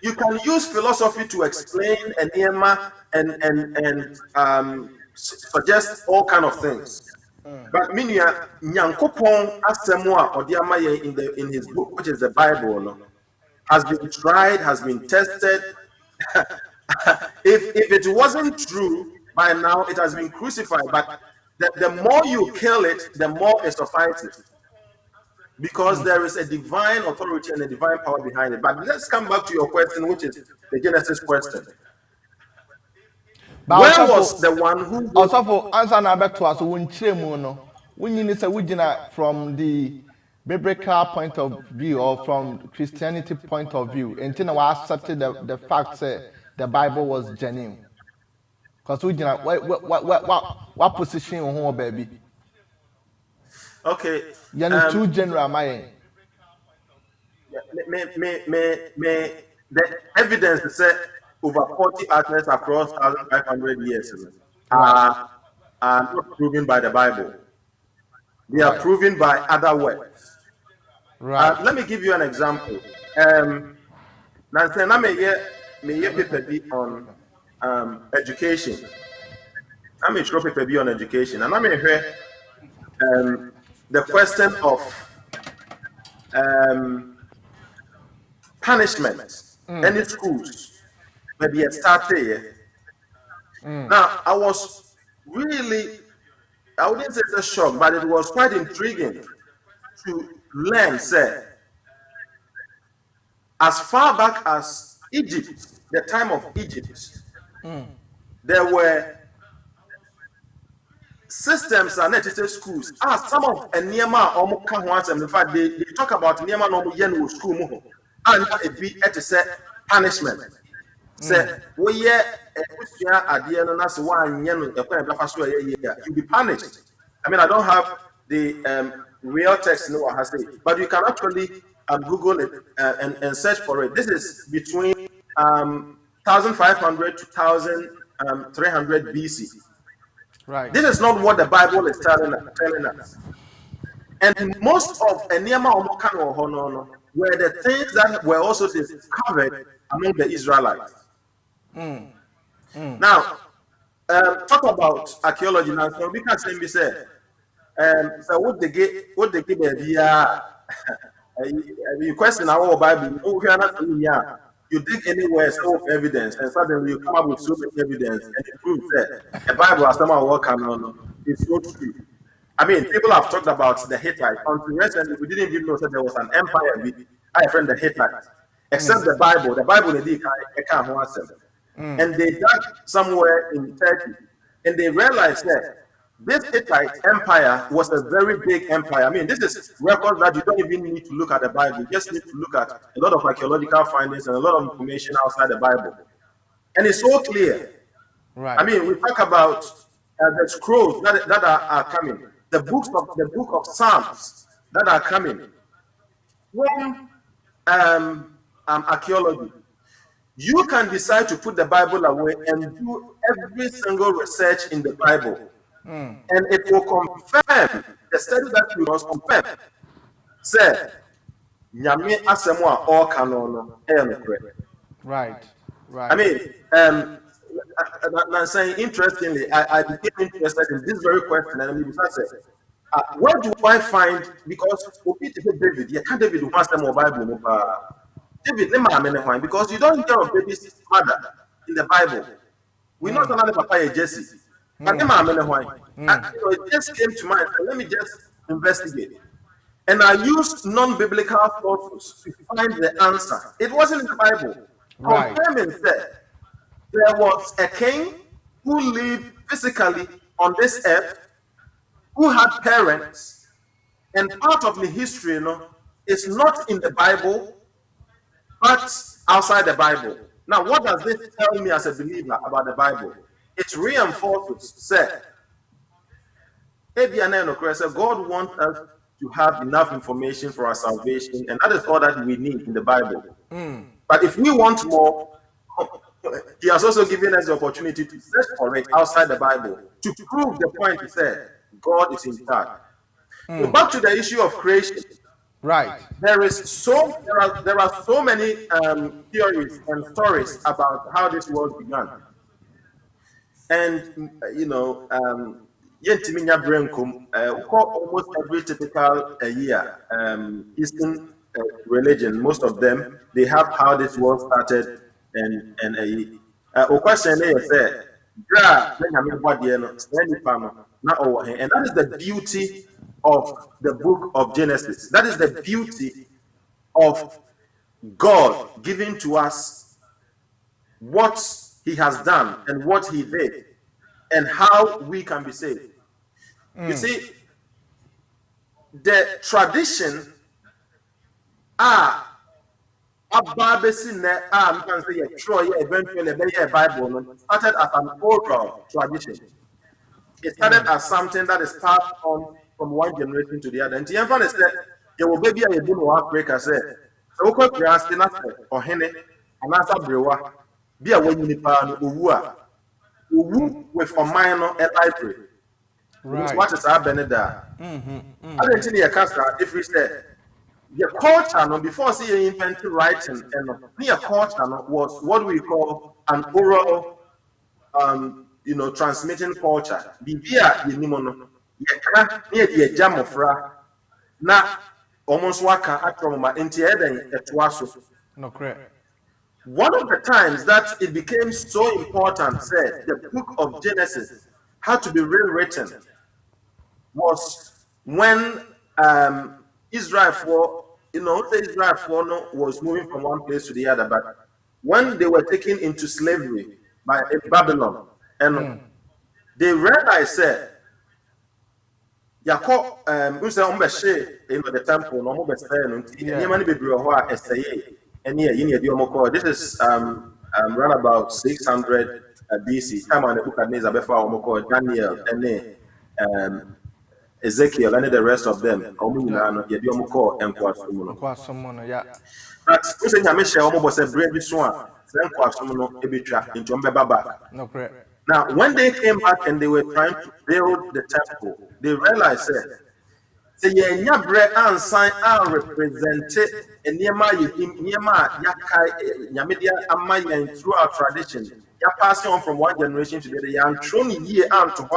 you can use philosophy to explain an EMMA and suggest all kind of things. But Minya Nyankopon ASAMOAH or in his book, which is the Bible, has been tried, has been tested. if it wasn't true by now, it has been crucified. But the more you kill it, the more it suffices, because there is a divine authority and a divine power behind it. But let's come back to your question, which is the Genesis question. But where was the one who also for answer na back to us when you say from the biblical point of view or from Christianity point of view, until I accepted the fact that the Bible was genuine. Because what position on home, baby? Okay. Too general, my. The evidence is that over 40 authors across 1,500 years are are not proven by the Bible. They are proven by other works. Right. Let me give you an example. Nancy, me paper be on education. I'm a paper be on education, and I'm here the question of punishment. Any schools maybe started here. Now, I was really, I wouldn't say it's a shock, but it was quite intriguing to learn, say, as far back as Egypt, the time of Egypt, there were systems and necessary schools. Some of Enema or in fact, they talk about Nema no Yen school, and it be at a punishment. Say, we ye at the end of that's one yen, you'll be punished. I mean, I don't have the real text, no one has it, but you can actually Google it and search for it. This is between 1500 to 1300 BC. Right. This is not what the Bible is telling us. And most of Enema Omokano were the things that were also discovered among the Israelites. Now, talk about archaeology now. So we can say, so what they give you question our Bible, you dig anywhere, so evidence, and suddenly you come up with so much evidence, and it proves that the Bible has somehow worked on it's so true. I mean, people have talked about the Hittites. Until recently, we didn't even know that there was an empire. I friend the Hittites, except the Bible. The Bible they can't answer. And they dug somewhere in Turkey, and they realized that this Hittite empire was a very big empire. I mean, this is records that you don't even need to look at the Bible. You just need to look at a lot of archaeological findings and a lot of information outside the Bible. And it's so clear. Right. I mean, we talk about the scrolls that are coming, the book of Psalms that are coming from archaeology. You can decide to put the Bible away and do every single research in the Bible. And it will confirm the study that you must confirm. Say, Nyame ASAMOAH all canon. Right. Right. I mean, I'm saying interestingly, I became interested in this very question, and I mean, I said, where do I find, because David, you can't David who has the Bible. David, because you don't hear of David's mother in the Bible. We know another Papa Jesse. But it just came to mind. Let me just investigate. And I used non-biblical sources to find the answer. It wasn't in the Bible. Right. Confirming that there was a king who lived physically on this earth, who had parents, and part of the history, is not in the Bible, but outside the Bible. Now, what does this tell me as a believer about the Bible? It reinforces, say, God wants us to have enough information for our salvation, and that is all that we need in the Bible. But if we want more, He has also given us the opportunity to search for it outside the Bible to prove the point He said, God is in charge. So back to the issue of creation. Right. There are so many theories and stories about how this world began. And almost every typical year, Eastern religion, most of them, they have how this world started. And question is and that is the beauty of the book of Genesis. That is the beauty of God giving to us what He has done and what He did and how we can be saved. You see, the tradition eventually Bible started as an oral tradition. It started as something that is passed on from one generation to the other. And the emphasis said, there will be a boom of Africa said, so or Hene, and answer Brewa, be a one unipan, Uwu with a minor and library. Right. What is happening there? I didn't see a cast if we say the culture no, before see invented writing and the culture no, was what we call an oral transmitting culture. Bibia the nimono yeka near the jamofra na almost waka atroma into eden etwaso. No correct. One of the times that it became so important, said the book of Genesis had to be rewritten, was when Israel was moving from one place to the other, but when they were taken into slavery by Babylon, and they realized that Yako the temple, no more this is around about 600 BC. Time on the book of Daniel and Ezekiel and the rest of them. But who say Yamisha almost a brave swan, then into back. No correct. Now, when they came back and they were trying to build the temple, they realized that bre and sign are represented and through our tradition. You're passing on from one generation to the other. You're showing year and to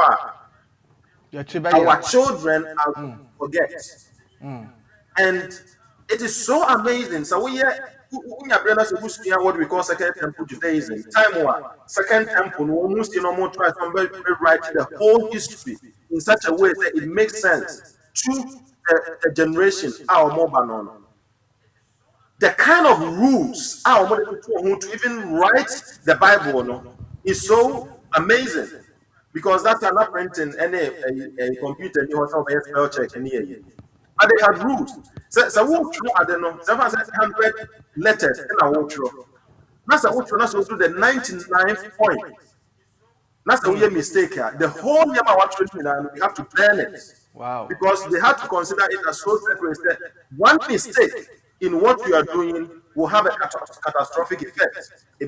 our children are forget. And it is so amazing. So we what we call Second Temple Judaism. Time one, Second Temple, almost more try to rewrite the whole history in such a way that it makes sense to the generation our mobile. The kind of rules our to even write the Bible is so amazing because that's not printing any a computer you want to spell check any. But they have rules. So I don't know. 700 letters in a outro. That's a outro. That's also the 99th point. That's the only mistake here. The whole Yama outro, we have to plan it. Wow. Because they have to consider it as so sacred that one mistake in what you are doing will have a catastrophic effect. So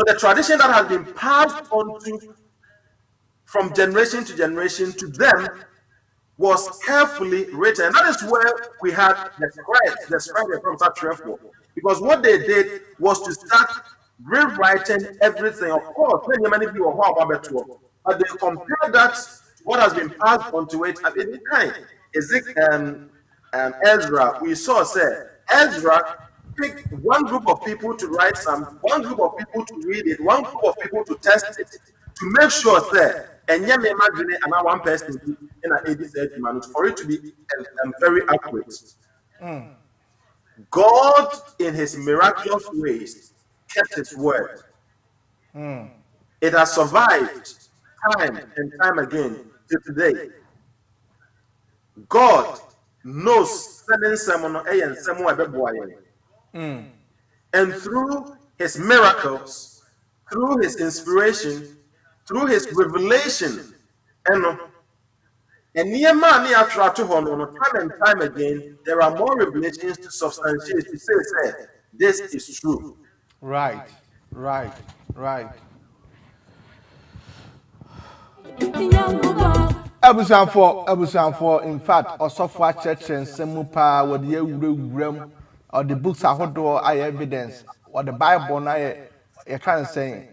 the tradition that has been passed on from generation to generation to them was carefully written. That is where we had the scribe from Satrefo. Because what they did was to start rewriting everything. Of course, many people are about it, but they compare that to what has been passed on to it at any time. Ezra, we saw say Ezra picked one group of people to write one group of people to read it, one group of people to test it, to make sure that and yet imagine another one person in an 80 minutes for it to be very accurate. God, in his miraculous ways, kept his word. It has survived time and time again to today. God knows and through his miracles, through his inspiration, through his revelation, and near man, time and time again, there are more revelations to substantiate to say this is true. Right. Abusanfo, in fact, Osofwa Church and Semupa, what the Ewurem, or the books are hot evidence, or the Bible, you can't say,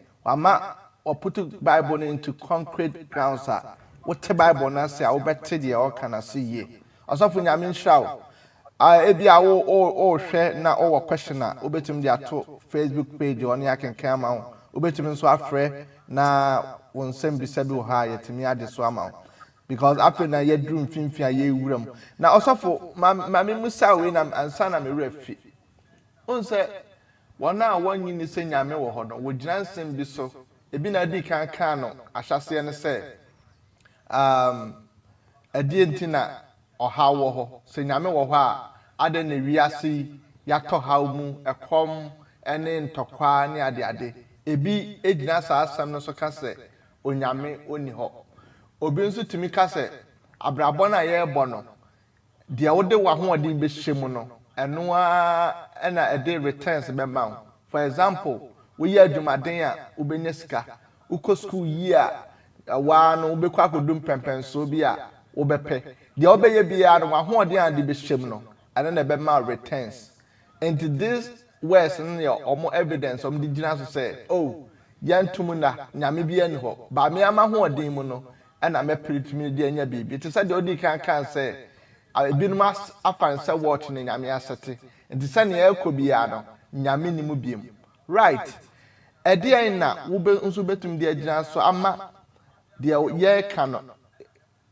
or put the Bible into concrete grounds. What the Bible now say, I'll bet you all can I see ye. Or something I mean, shout. I be all share now or questioner, Ubetum their Facebook page or I can come out. Ubetum so afraid now won't send be said to hire to me at the swammer. Because after na ye dream finfia ye room. Now also for Mammy Musa win and son am a refi. On say one now 1 year saying I may would Jansen be so. A bin a dick and cano, I shall say and say. A dientina or how say Yame or ha, other than Riasi, Yato Haumu, a com, and then Tokwa near the ade. A be a dinasa, some no so can say, Onyame only ho. Obinsu to me kase abrabona ye bono de wode wa ho odin be hyemu no eno a day returns be ma. For example, we ye adwumaden a obenya sika uko school year wa no be kwa kodum pempenso bi a wo bepe de obeye bia no ho ode ade be hyem no and na be ma returns into this words in your omo evidence om di gina so say oh yantum na nyame bia ni ho ba me ama ho ode mu no na me pritimi de anya bibi te say de odi kan say ebinum afan say watch ni nyame asete nti say na ekobia no nyame ni mu biem right ede na wo be nso betum de agina so ama de ye kan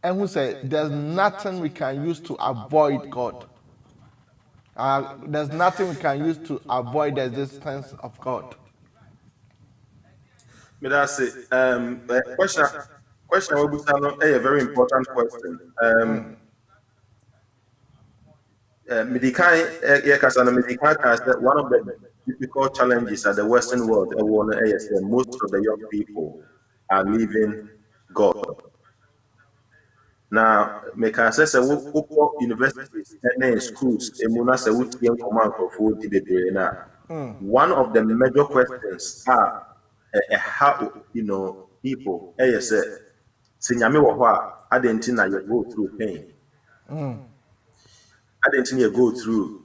and who said there's nothing we can use to avoid God. There's nothing we can use to avoid the existence of God. But that's it. Question will be a very important question. One of the difficult challenges at the Western world, most of the young people are leaving God. Now, make us say universities and schools, one of the major questions are how people say I didn't think you go through pain. I didn't think you go through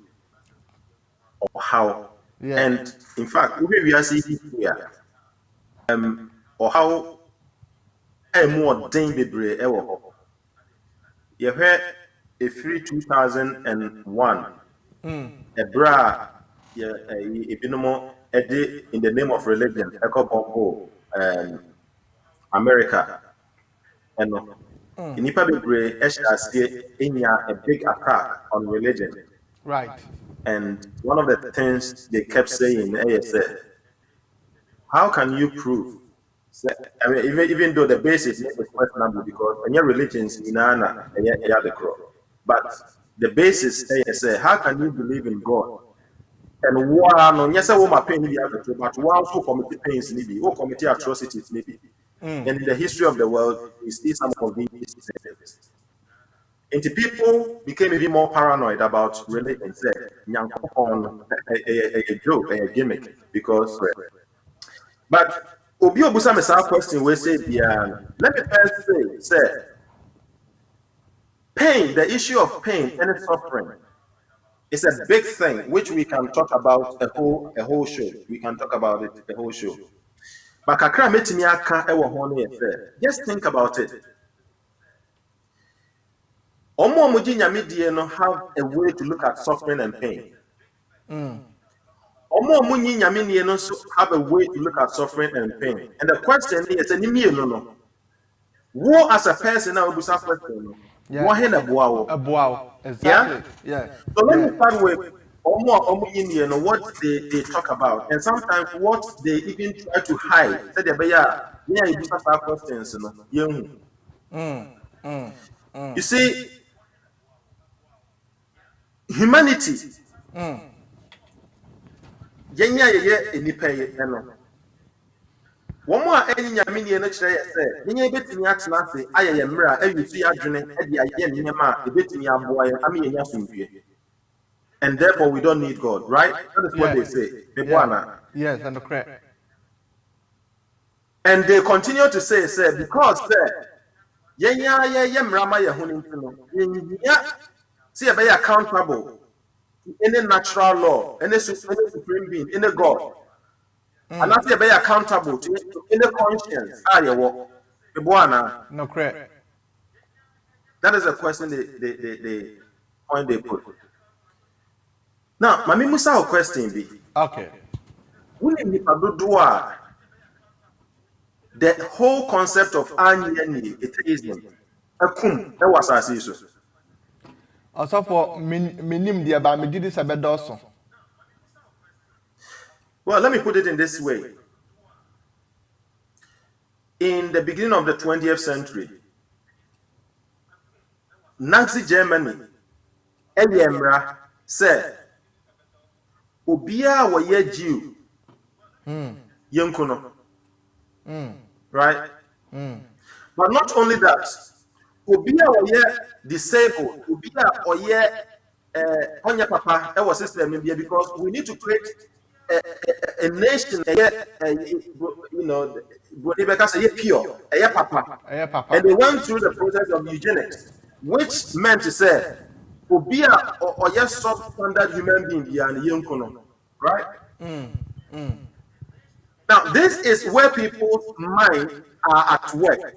or how. Yeah. And in fact, we are seeing here or how a more dangerous ever. You heard a free 2001 a bra a day in the name of religion America and in a big attack on religion, right? And one of the things they kept saying is how can you prove? I mean, even though the basis is questionable because any religions in Anna the cross, but the basis is how can you believe in God? And one yes, I want pain but one who commit pains maybe, who commit atrocities maybe. And in the history of the world, we see some of these things. And the people became even more paranoid about religion, on a joke, a gimmick, because but Obi Obusa Mesa question we say let me first say pain, the issue of pain and suffering is a big thing which we can talk about a whole show. We can talk about it a whole show. But kakra metimi aka ewo ho no just think about it. Omo omuji nyamedie no have a way to look at suffering and pain. Omo omunyi nyamenie no have a way to look at suffering and pain. And the question is no. Wo as a person now busa question no. Wo he na boa exactly. Yeah. So let me start with what they talk about, and sometimes what they even try to hide. You see, humanity. One more any Yamini and say, you bet me at nothing. I am Mira, every 3 adrenaline, a bit me a boy, I mean, yes, and therefore we don't need God, right? That is what they say. Yes, and correct. And they continue to say, because see a very accountable in a natural law, in a supreme being, in a God. And that's a very accountable to in the conscience. No correct. That is a question they point they put. Now, Mami Musa question be. Okay. The whole concept of anyeni atheism. That was Asenso. Also for minim dia ba me did this abedoso. Well, let me put it in this way. In the beginning of the 20th century, Nazi Germany, Eliemra said, Ubia wa ye Jew, Yunkuno. Right? But not only that, Ubia wa ye disabled, Ubia or ye Onya Papa, that was system because we need to create a nation, you know, pure, papa. And they went through the process of eugenics, which meant to say, Obia or yes, substandard human being, and young, right? Now, this is where people's minds are at work.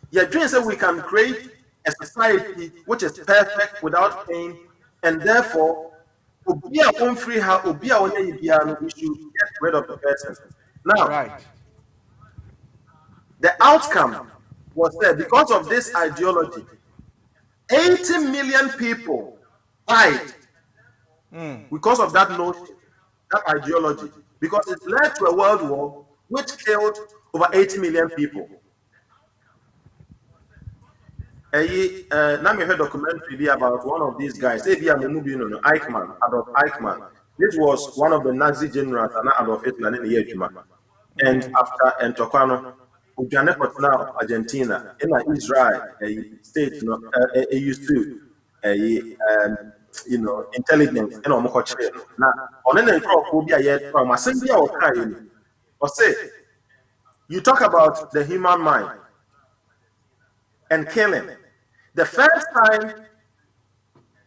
Your dream said we can create a society which is perfect without pain, and therefore, we should get rid of the person. Now, the outcome was that because of this ideology, 80 million people died because of that notion, that ideology, because it led to a world war which killed over 80 million people. Now we heard a documentary about one of these guys, Eichmann, Adolf Eichmann. This was one of the Nazi generals, Adolf Hitler in the year. And after Entocano, now Argentina, in Israel, a state, used to, intelligence, now on any phobia yet from a single kind, or say, you talk about the human mind and killing. The first time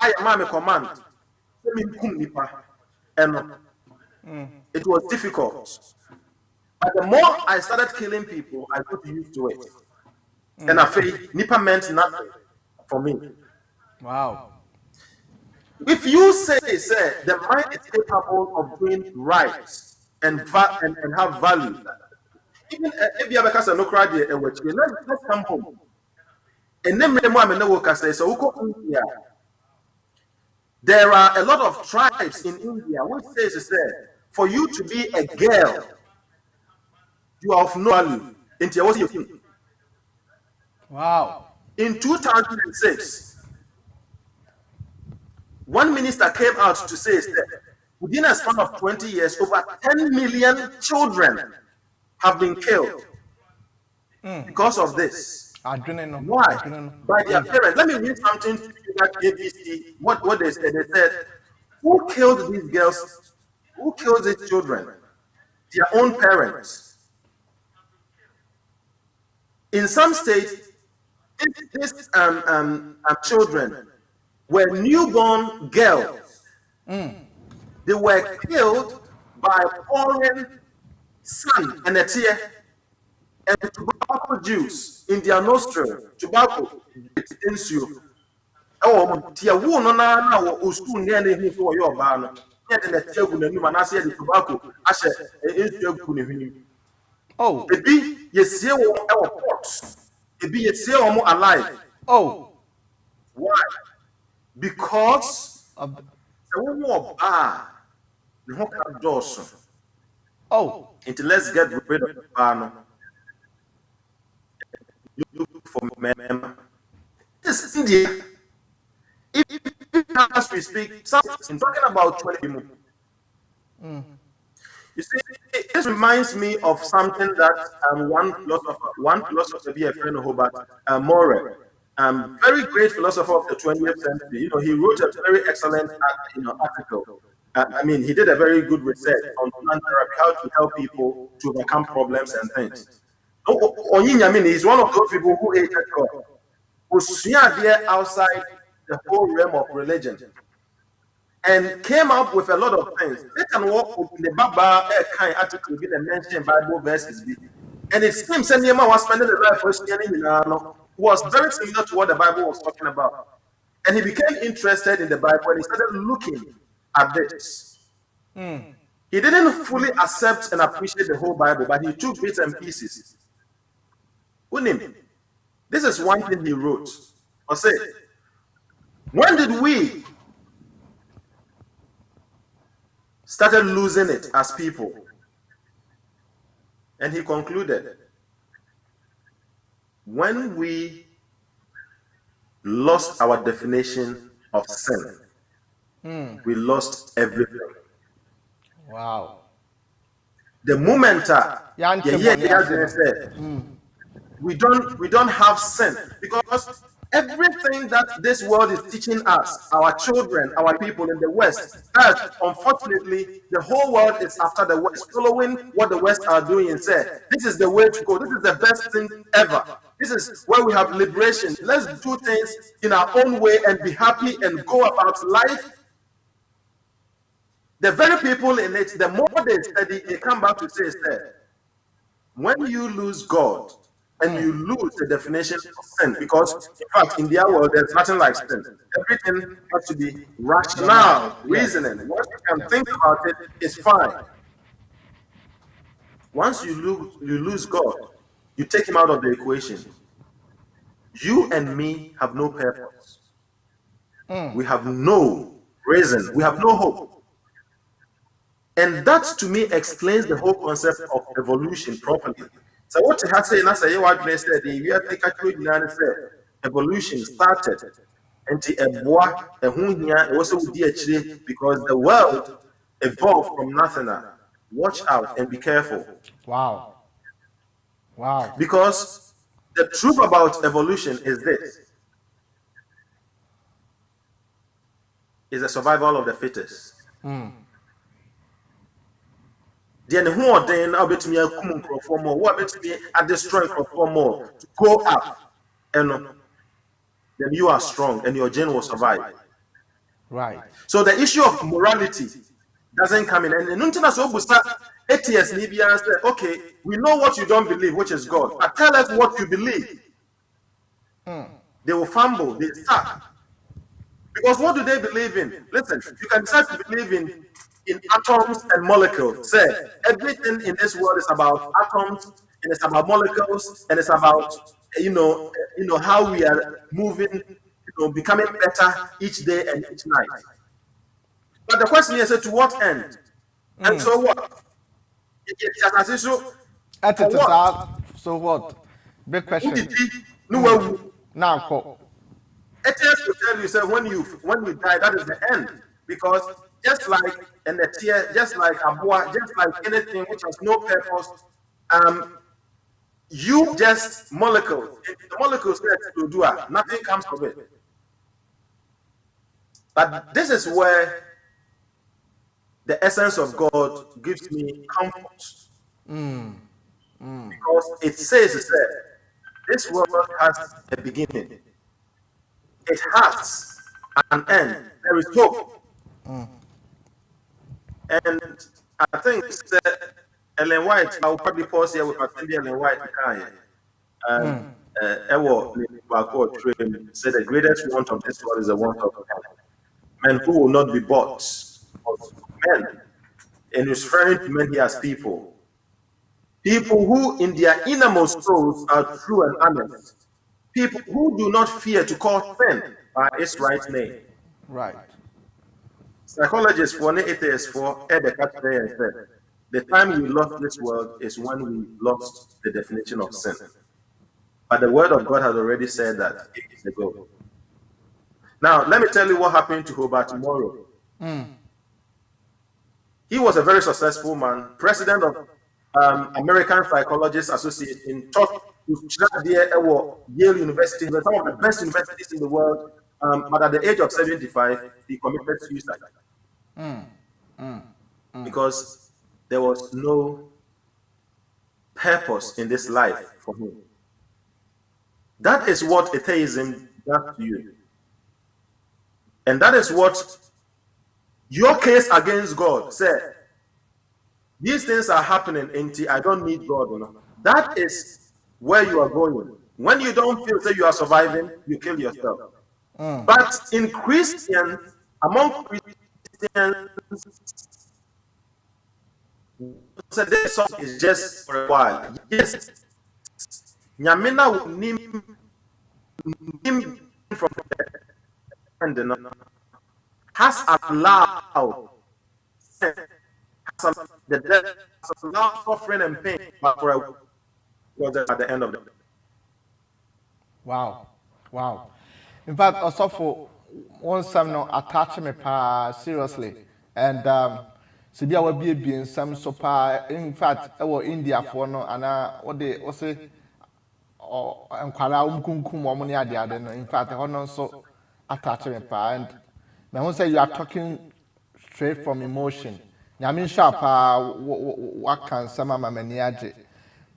I am a command, and it was difficult. But the more I started killing people, I got used to it. And I feel Nipa meant nothing for me. Wow. If you say the mind is capable of doing right and have value, even if you have a no cry, let's come home. And then there are a lot of tribes in India which says for you to be a girl, you are of no value. Into what you think? Wow. In 2006, one minister came out to say that within a span of 20 years, over 10 million children have been killed because of this. Why? By their parents. Let me read something to you that ABC, what they said. They said, who killed these girls? Who killed these children? Their own parents. In some states, these children were newborn girls. They were killed by pouring sand and a tear and tobacco juice in their nostril. Tobacco you. Oh, tia wu no na osu ne na ehu so yo ba no. Yet the table na numa na se the tobacco ashe ensu agu ne hwini. Oh, ebi yesie wo e wo pot. Ebi yesie wo mo alive. Oh. Why? Because of the wo ba the hoka doso. Oh, until let's get rid of the bar. Look for men. This is India. If as we speak, something talking about 20 people. You see, this reminds me of something that one philosopher, be a friend of Hobart, MANOAH, very great philosopher of the 20th century. He wrote a very excellent, article. He did a very good research on plant therapy, how to help people to overcome problems and things. He's one of those people who hated God, who swung there outside the whole realm of religion, and came up with a lot of things. They can walk in the Bible, kind article, be the mentioned Bible verses, and it seems that Nehemiah was spending the life was very similar to what the Bible was talking about, and he became interested in the Bible and he started looking at this. He didn't fully accept and appreciate the whole Bible, but he took bits and pieces. This is one thing he wrote. Or say, when did we started losing it as people? And he concluded, when we lost our definition of sin, we lost everything. Wow. The moment we don't have sin, because Everything that this world is teaching us, our children, our people in the West, that unfortunately the whole world is after the West, following what the West are doing and say, this is the way to go, this is the best thing ever. This is where we have liberation. Let's do things in our own way and be happy and go about life. The very people in it, the more they study, they come back to say, when you lose God, and you lose the definition of sin, because in fact in their world there's nothing like sin. Everything has to be rational, reasoning. Once you can think about it, it's fine. Once you lose God, you take him out of the equation. You and me have no purpose. We have no reason. We have no hope. And that to me explains the whole concept of evolution properly. So what has said, and I say, what I said, we have to evolution started, and it was because the world evolved from nothing. Watch out and be careful. Wow. Wow. Because the truth about evolution is this: is the survival of the fittest. Then who are then about me perform more, what about me at destroy perform more to go up, and then you are strong and your gene will survive. Right. So the issue of morality doesn't come in. And nothing as well start ATS Libya and say, okay, we know what you don't believe, which is God, but tell us what you believe. They will fumble, they start. Because what do they believe in? Listen, you can start to believe in atoms and molecules. Say everything in this world is about atoms, and it's about molecules, and it's about how we are moving, becoming better each day and each night. But the question is, to what end? And so what? So what? Big question. Now, ATS will tell you, say, when you die, that is the end. Because just like in the tear, just like ASAMOAH, just like anything which has no purpose, you just molecules. If the molecules to do it, nothing comes of it. But this is where the essence of God gives me comfort. Because it says that this world has a beginning. It has an end. There is hope. And I think that Ellen White, I will probably pause here with Ellen White. Said the greatest want of this world is the want of men who will not be bought. Men, and he's referring to men here as people. People who in their innermost souls are true and honest. People who do not fear to call sin by its right name. right. Psychologists for atheists for the time we lost this world is when we lost the definition of sin. But the word of God has already said that ages ago. Now, let me tell you what happened to Hobart Morrow. He was a very successful man, president of American Psychologists Association, taught Yale University, some of the best universities in the world. But at the age of 75, he committed suicide. Because there was no purpose in this life for him. That is what atheism does to you. And that is what your case against God said. These things are happening until I don't need God. That is where you are going. When you don't feel that you are surviving, you kill yourself. But in Christians, among Christians, so this song is just for a while. Yes, Nyamina will name from the has allowed the death, has allowed suffering and pain, but for a was at the end of the day. Wow. Wow. In fact, also for one some no attach me seriously. And Sibia will be in some so in fact our India for no and what they also nkwara umkunkum omo ne ade no in fact hono so attach me pa and me who say you are talking straight from emotion nyame sharp what can some mani age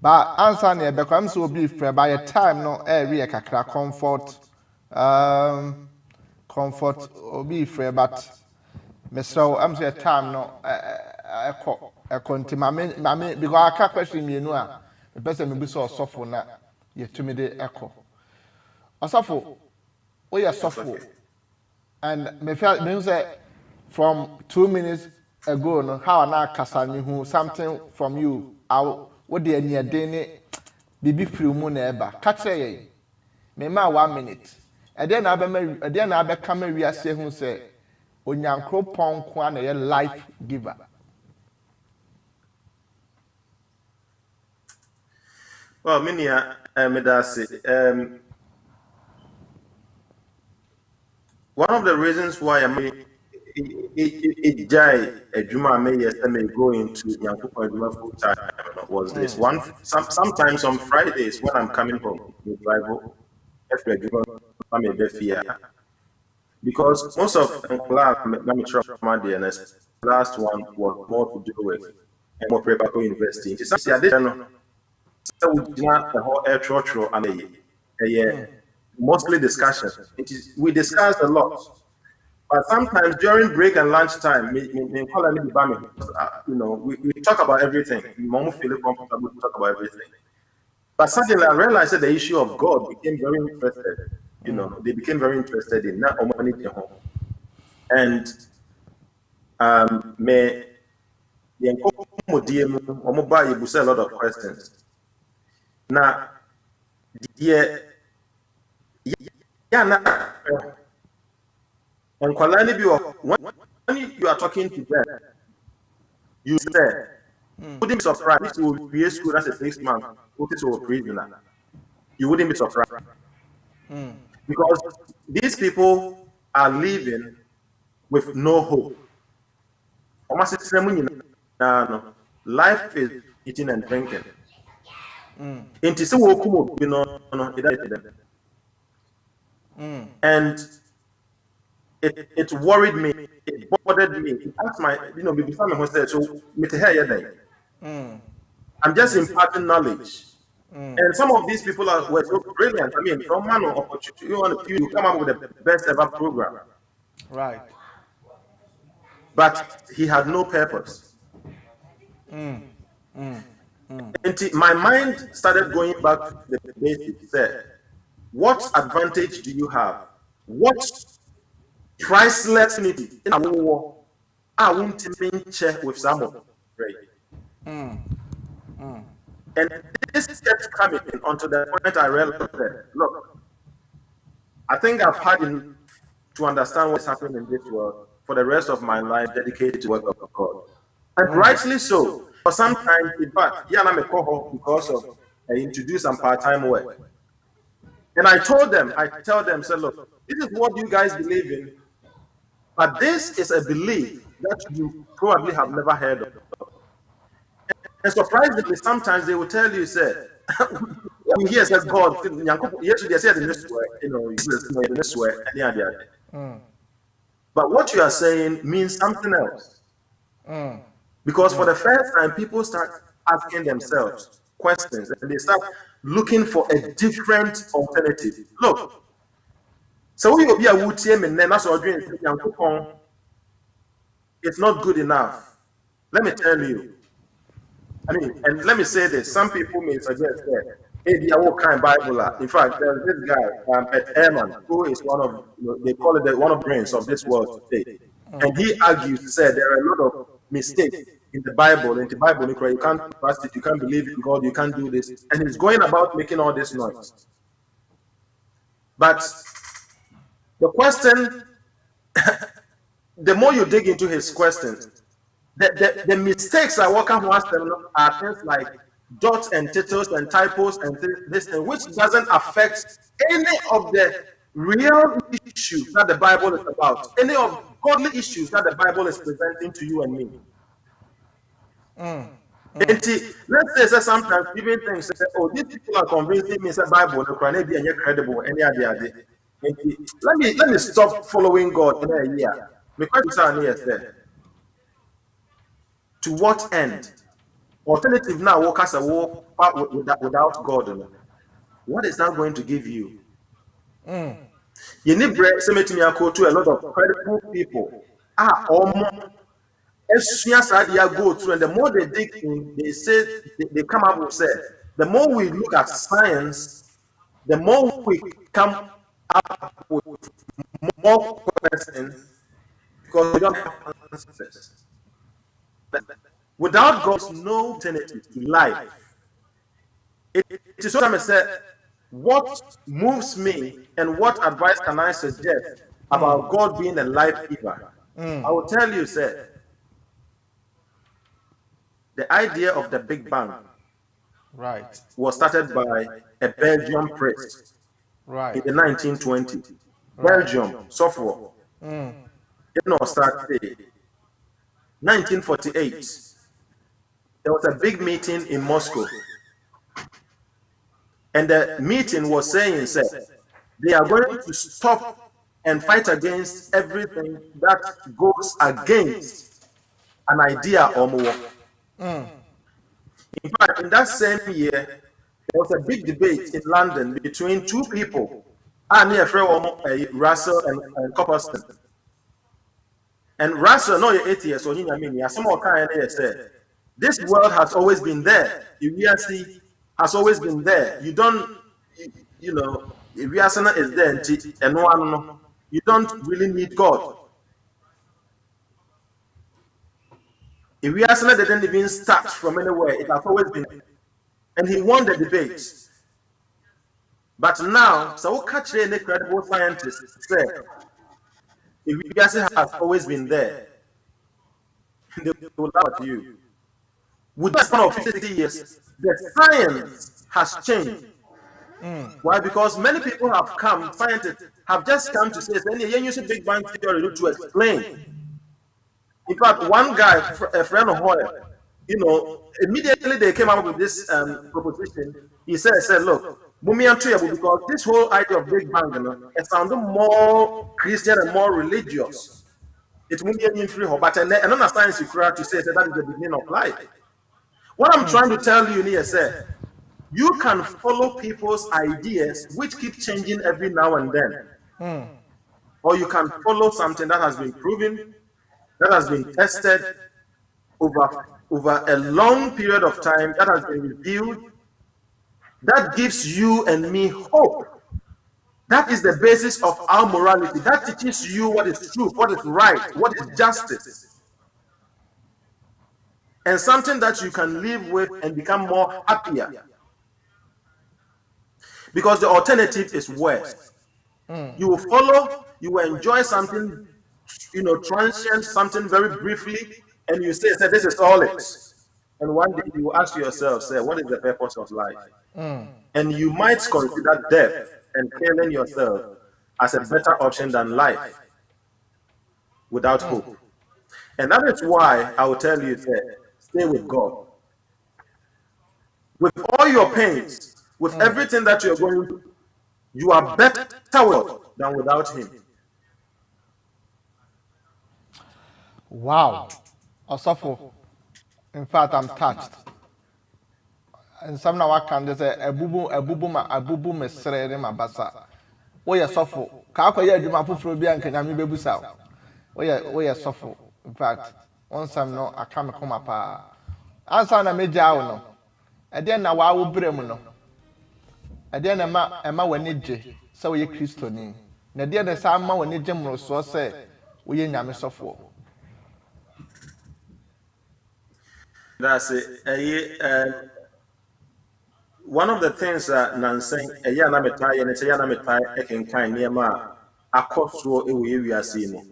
but answer ne be kwam so obi frɛ by the time no we kakra comfort obi frɛ but Mr. I'm say time no nti mame because aka question me no a the person me be so suffer na ye to me de echo osofo we are suffer and me say from 2 minutes ago no how na kasa me who something from you what the any dey bibi free mu na eba ka kire ye me ma 1 minute e dey na be kama wiase hu say onyankropon kwa na ye life giver. Well, Minia, one of the reasons why I mean it jai a Juma may go into Yankupa full time was this one. Sometimes on Fridays when I'm coming home with Bible, every Juma I may be fear because most of the last one was more to do with more preparator university. It's so mostly discussion. We discussed a lot, but sometimes during break and lunch time, we talk about everything. We feel comfortable to talk about everything. But suddenly I realized that the issue of God became very interested. They became very interested in that and me a lot of questions. Now, and when you are talking to them, you said, wouldn't be surprised to be a school as a policeman, who is a prisoner. You wouldn't be surprised. Because these people are living with no hope. Life is eating and drinking. And it worried me, it bothered me. It asked my, before my husband said, so I'm just imparting knowledge. And some of these people were so brilliant. I mean, from MANOAH opportunity, you come up with the best ever program. Right. But he had no purpose. And my mind started going back to the basics. Said, what advantage do you have? What priceless unity in a war? I won't share with someone. Right. And this kept coming onto the point I realized that, look, I think I've had to understand what's happening in this world for the rest of my life dedicated to the work of God. And rightly so. For some time, in fact, I'm a cohort because of I introduced some part-time work. And I tell them, say, look, this is what you guys believe in, but this is a belief that you probably have never heard of. And surprisingly, sometimes they will tell you, say, we hear says God, yes, they said in this way, in this way, but what you are saying means something else. Because for the first time, people start asking themselves questions and they start looking for a different alternative. Look, so we will be a wood team and then that's our dream. It's not good enough. Let me tell you. I mean, and let me say this. Some people may suggest that, hey, they are all kind of Bible. In fact, there's this guy, Emmanuel, who is one of, they call it one of the brains of this world today. And he argues, he said there are a lot of mistakes in the Bible. In the Bible, you can't trust it, you can't believe in God, you can't do this. And he's going about making all this noise. But the question, the more you dig into his questions, the mistakes I walk out with them are things like dots and titles and typos and this, and which doesn't affect any of the real issues that the Bible is about, any of godly issues that the Bible is presenting to you and me. Let's say sometimes people think, say, oh, these people are convincing me that Bible no can be any credible any other. Let me stop following God in a year. Because it's our near there. To what end? Alternative now walk as a walk without God. What is that going to give you? You need bread, to a lot of credible people. As soon as I go through, and the more they dig in, they say they come up with say, the more we look at science, the more we come up with more questions because we don't have answers. Without God, no alternative to life. It is what I said. What moves me and what advice can I suggest about God being a life giver? I will tell you, sir. The idea of the Big Bang was started by a Belgian priest in the 1920s. Belgium, software. It was started 1948. There was a big meeting in Moscow. And the meeting was saying, they are going to stop and fight against everything that goes against an idea or more. In fact, in that same year, there was a big debate in London between two people, Russell and Copperston. And Russell, no, 8 years, so some kind of said, this world has always been there. The reality has always been there. You don't, you know, if reality is there, and one, you don't really need God. If reality didn't even start from anywhere, it has always been. And he won the debate. But now, so what catch any credible scientists say, if reality has always been there, they will laugh at you. With the span of 50 years, the science has changed. Why? Because many people have come, scientists have just come to say, you use a Big Bang theory to explain. In fact, one guy, a friend of Hoyle, immediately they came up with this proposition. He said, look, because this whole idea of Big Bang, it sounded more Christian and more religious. It won't be free, but another science you create to say that is the beginning of life. What I'm trying to tell you here, sir, you can follow people's ideas, which keep changing every now and then. Or you can follow something that has been proven, that has been tested over a long period of time, that has been revealed, that gives you and me hope. That is the basis of our morality. That teaches you what is truth, what is right, what is justice. And something that you can live with and become more happier. Because the alternative is worse. You will follow, you will enjoy something, transient, something very briefly, and you say, this is all it. And one day you will ask yourself, what is the purpose of life? And you might consider death and killing yourself as a better option than life without hope. And that is why I will tell you, stay with God. With all your pains, with everything that you're going through, you are better with than without Him. Wow. Osofo. In fact, I'm touched. And some now I can just say abubu mesrere mabasa. Oya sofo. Ka akoye adwuma foforo bia nkanya me bebusa. Oya sofo. In fact, once I'm no aka me come pa. Ansa na meja wo no. E de na wa wo brem no. E de na ma wani je se wo ye Kristoni. Na de na sa ma wani je mroso se wo ye nyame sofo. That's it. One of the things that Nancy, a yana metai, and it's a yana metai, can kind near ma, a cost row away we are seeing.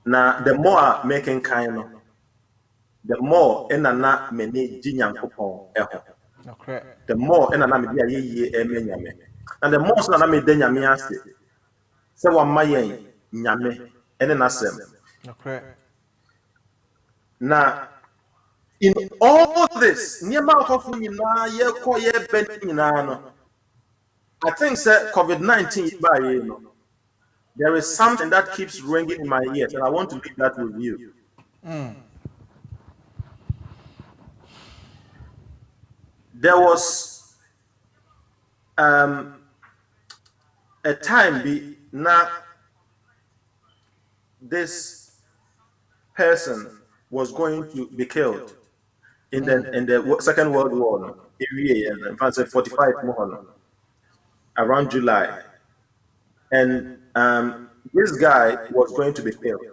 Now, the more making kind, the more in a na many jinyam coupon, the more in a namia ye emenyame, and the most name denyamiasi. So one my nyame, and an asem. Now, In all this, I think that COVID-19, there is something that keeps ringing in my ears, and I want to leave that with you. There was a time now this person was going to be killed in the Second World War. In fact, 45 more around July, and this guy was going to be killed.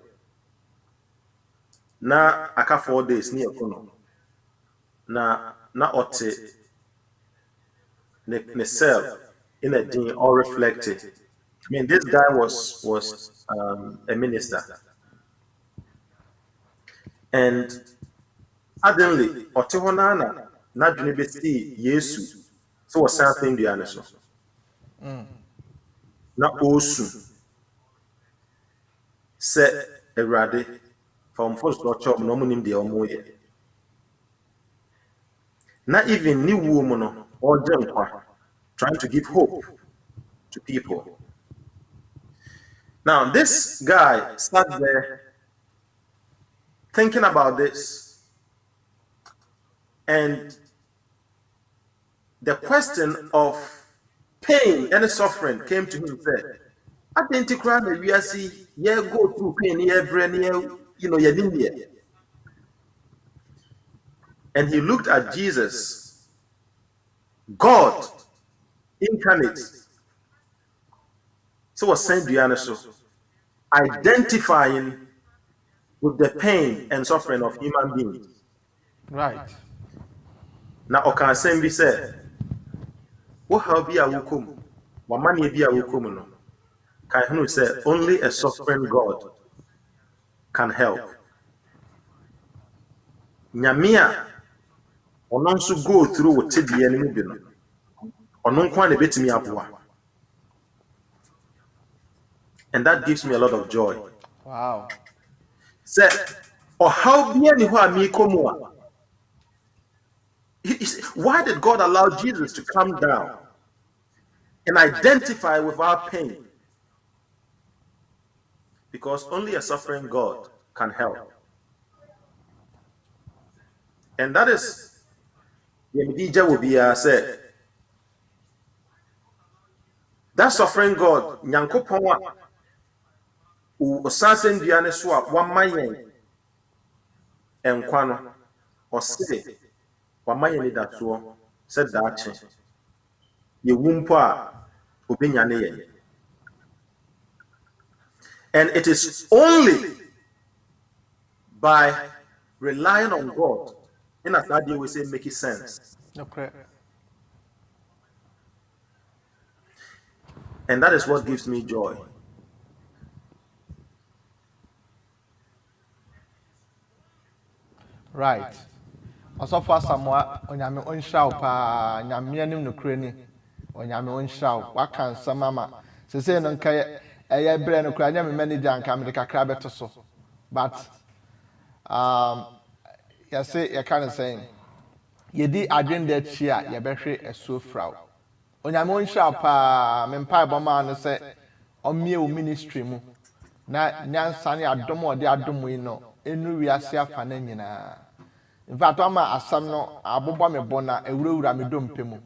Now, aka 4 days near Kono. Na ote ne cell in a thing all reflected. I mean, this guy was a minister, and suddenly ote honana na dwene besi Yesu so was something the answer. Na osu se erade from first church no munim de omoye. Not even new woman or gentleman trying to give hope to people. Now, this guy sat there thinking about this, and the question of pain and suffering came to him and said, I didn't cry we are see yeah go through pain yeah brain yeah and he looked at Jesus, God incarnate. So was saying Diana so identifying with the pain and suffering of human beings. Right. Now Okan Sembi said, what how be a wukum? What money be a wukum no? Kaihunu said, only a suffering God can help. Nyamia onon so go through what the enemy be no. Onon kwa ne betimi aboa. And that gives me a lot of joy. Wow. Say, or how be any who komo. Why did God allow Jesus to come down and identify with our pain? Because only a suffering God can help. And that is the Medija will be said. That suffering God, Nyankopon o sasen duane so a wamayen enkwano o se wamayen da so said that ye wumpo a obenya ne ye. And it is only by relying on God in a that we say make it sense. Okay. And that is what gives me joy. Right. Also for Asamoah, onyame onhraw pa nyame anim no kure ni. Onyame onhraw. Waka nsam mama. Sese no nka eye bre no kura nyame manager nka me kakra beto so. But you say you kind of saying yedi adwende chi a ye behwe esuofraw. Onyame onhraw pa me mpa boma no se omie o ministry mu. Na nyansa ne adom ode adom yi no enu wiase afa na nyina. In fact, ama asam no abobwa me bona ewurawura me dompe mu.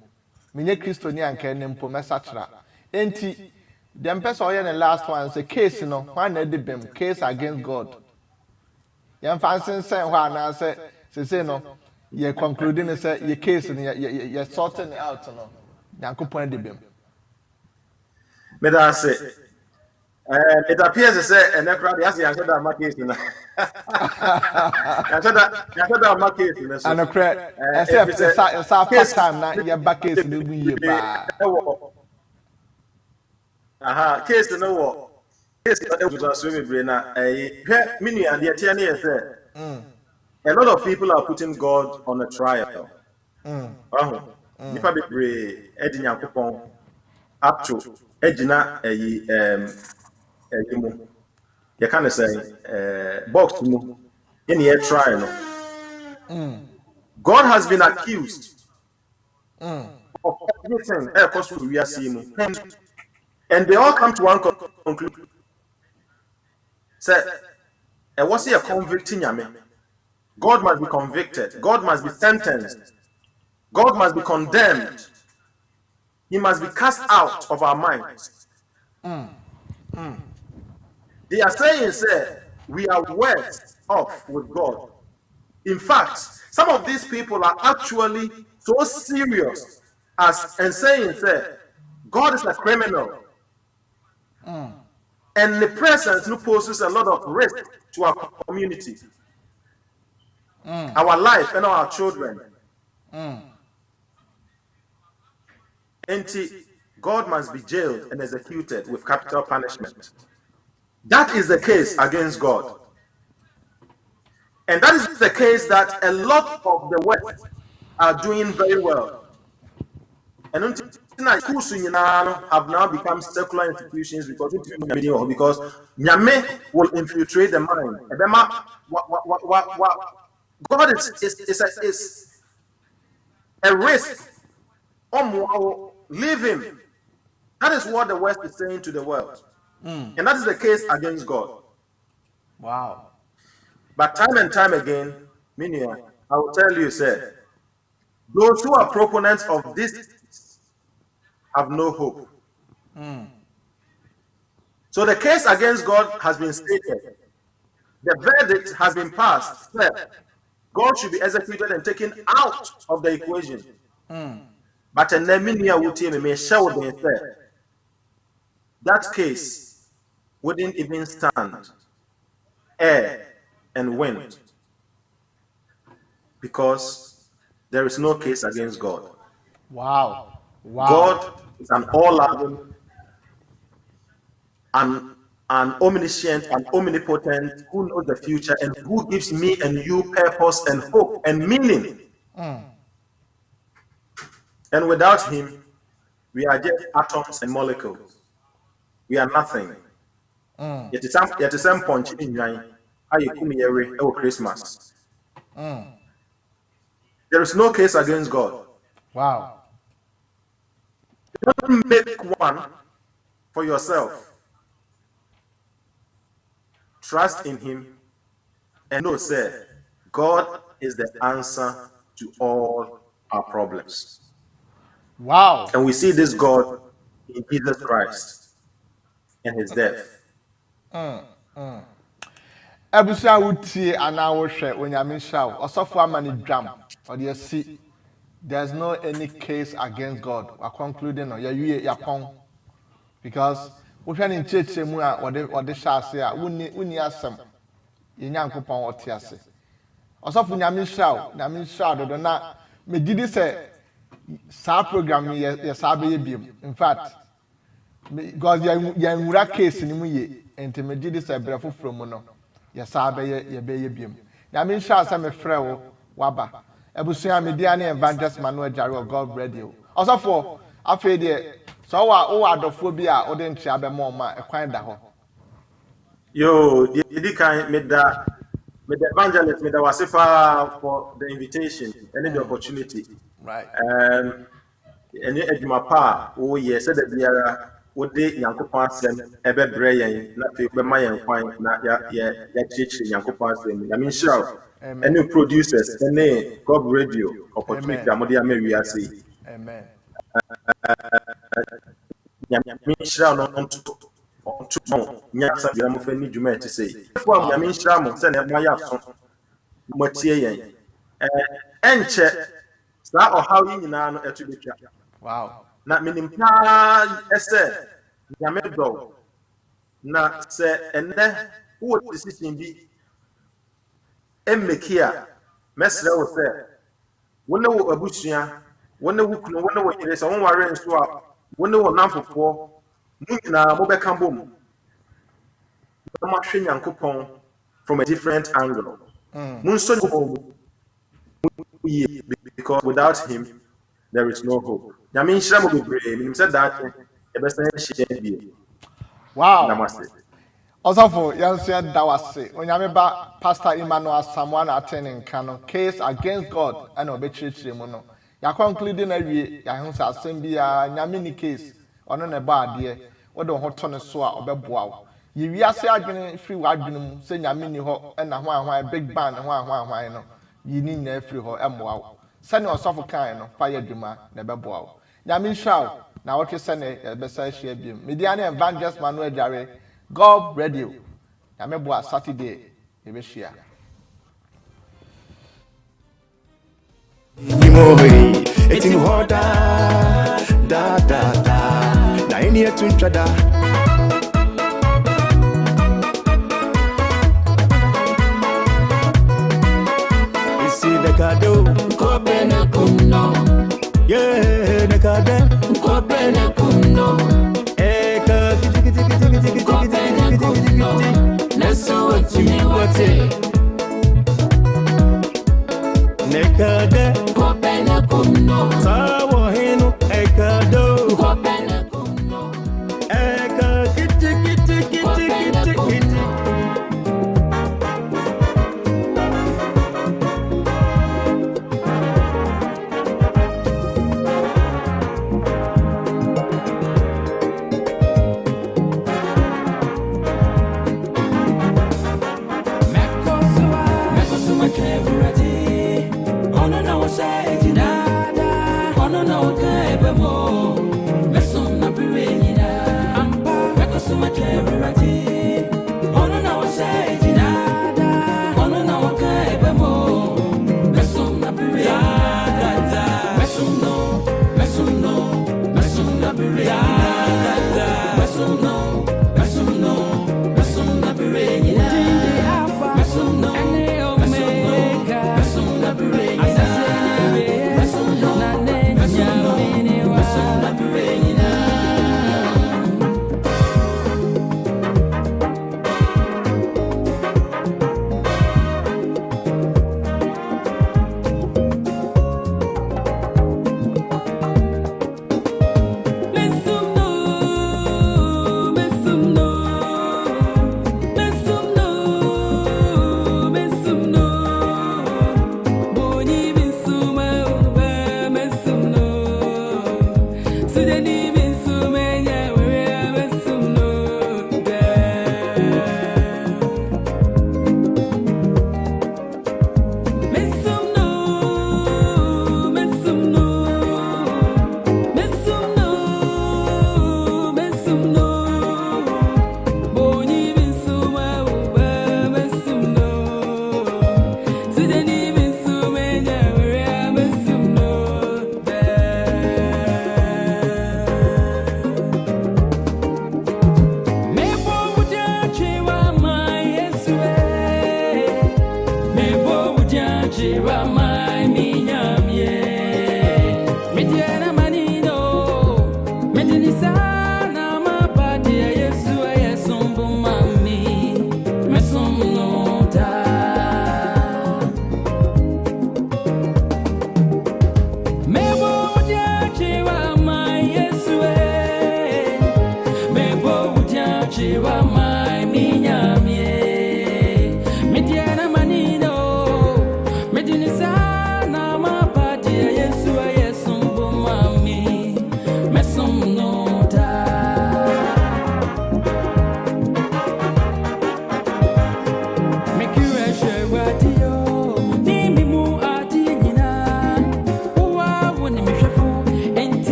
Menye Kristo ni anka ne mpo mesachra. Enti dem person oye the last one say case no one na de bem case against God. Yan fansin say ho na say no ye concluding say ye case no ye sorting it out no. Yankopon de bem. Me da say it appears to say and crowd has the answer that my case na. Answer that my case na. And crowd except it's first time na ye back case no ye ba. Aha, case no what? Case that was swimming brain na mini and the TNA say. A lot of people are putting God on a trial. Nipa bebre edi Nyankopon up to ejina you can say box mu in the trial no God has been accused of everything, and they all come to one conclusion. Say, was he a convicting Yame? God must be convicted. God must be sentenced. God must be condemned. He must be cast out of our minds. They are saying, say, we are worse off with God. In fact, some of these people are actually so serious as and saying, say, God is a criminal. And the presence who poses a lot of risk to our community, our life, and our children. And God must be jailed and executed with capital punishment. That is the case against God. And that is the case that a lot of the West are doing very well. And schools have now become secular institutions because Nyame will infiltrate the mind. God is a risk. Leave him. That is what the West is saying to the world. And that is the case against God. Wow. But time and time again, Minia, I will tell you, sir, those who are proponents of this have no hope. So the case against God has been stated. The verdict has been passed. Sir, God should be executed and taken out of the equation. But a Neminia would tell me, that case wouldn't even stand air and wind, because there is no case against God. Wow. God is an all-loving and omniscient and omnipotent, who knows the future and who gives me and you purpose and hope and meaning. And without him, we are just atoms and molecules. We are nothing. Yet the same point in Christmas. There is no case against God. Wow. Don't make one for yourself. Trust in him and know, sir, God is the answer to all our problems. Wow. And we see this God in Jesus Christ and his death. Ebusia wutie ana wo hwe onyame hwa osofo amani dwam or dey see there's no any case against God. We are concluding no ya pon because we hwe ni cheche mu a ode hwa ase a wuni asem ye nyankopon wote ase osofo nyame hwa dodo na megidi se sa program ye sa be ye biem. In fact, because ya nwura case ni mu ye enti megidi se brefo from no ya sa be ye biem. Nyame hwa se me frɛ wo waba ebusuya media na Evangelist Manuel Jare of God Radio. Osofo afei de so wa adofo bi a ode ntia abemo ma ekwan da ho. Yo, the kind made the evangelist made our super for the invitation and the opportunity. Right. And eduma pa oh yes said the biara wo de Nyankopon asem ebe bre yen na fe be ma yen kwan na ya chichi Nyankopon asem. I mean sure. Any producers any God Radio opportunity amodi amewi ase. Amen. Nyame sure no onto nyasa bia mo fani dwuma ti sei. Fo am nyame sure mo se na mo ya so mo tie yen. Enche sa o how yi nyina no etu betwa. Wow. Na minim pa ese nyame do na se enne wo decision bi emmekia mesre wo se wona wo abusua wona wo kunu wona wo yire se won ware nso a wona wo namfofo mu nyina mo beka bom na ma hwe Nyankopon from a different angle. Mun so because without him there is no hope. Nyame nhyira mo bebre. Minim said that e be say share bi. Wow. Namaste. Osafo yansia dawase onyame ba Pastor Emmanuel ASAMOAH na attending kano case against God and obechirechire mu no ya conclude na wie ya hu sa asembia nyame ni case ono ne ba ade wo de ho to ne so a obeboa wo ye wiase adwene free wadwene mu se nyame ni ho na hwan big band hwan no yi ni na free ho emoa wo se ne osafo kan no fa ye dwuma na beboa wo nyame hwa na wo ke se ne be sa hia biem media na evangelist Manuel Jare God Radio. Yameboa Saturday. Ebeshia. Nimoi, eti hoda, da. Na ini etu nchada. Isi nekado, kope na kumno. Yeah, nekade, kope na kumno. Eka, tiki. Nesu what you want it. Nekade kopena kumno. Sawo hinu ekado kopena kumno. Eka kiti.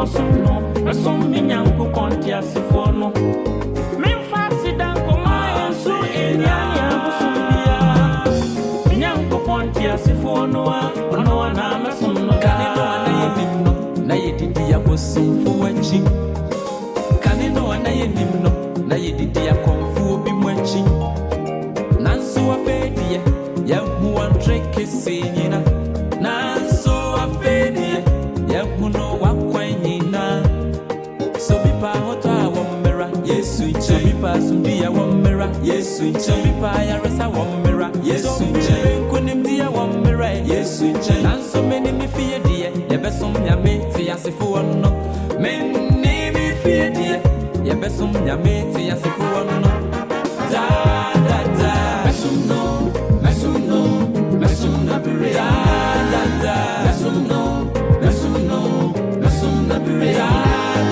bosono mesom mi nyanko konti asifo no memfa sidan ko ma so enyanya bosom bia nyanko konti asifo no ono na mesom no kane no na yenim no na yedidi ya bosom fu wanchi kane no na yenim no na yedidi ya konfu obi mwanchi nanso afedie ya hu wan treke senyina nanso afedie ya hu no wakwanyina so bipa hoto a womera yesu nche bipa sumbi ya womera yesu nche bipa ya resa womera yesu nche kunim dia womera yesu nche nanso meni mi fie die ye besom ya me te asefo no meni mi fie die ye besom ya me te asefo no da da da mesum no mesum na bere da da da mesum no mesum na bere da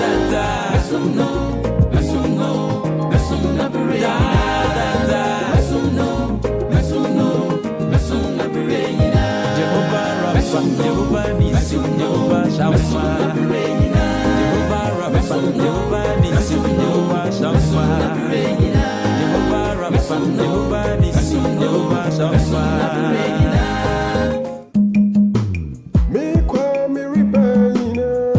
da da mesum no na bere da da da mesum no na bere ina Jehovah Rapha Jehovah Nisi Jehovah Shammah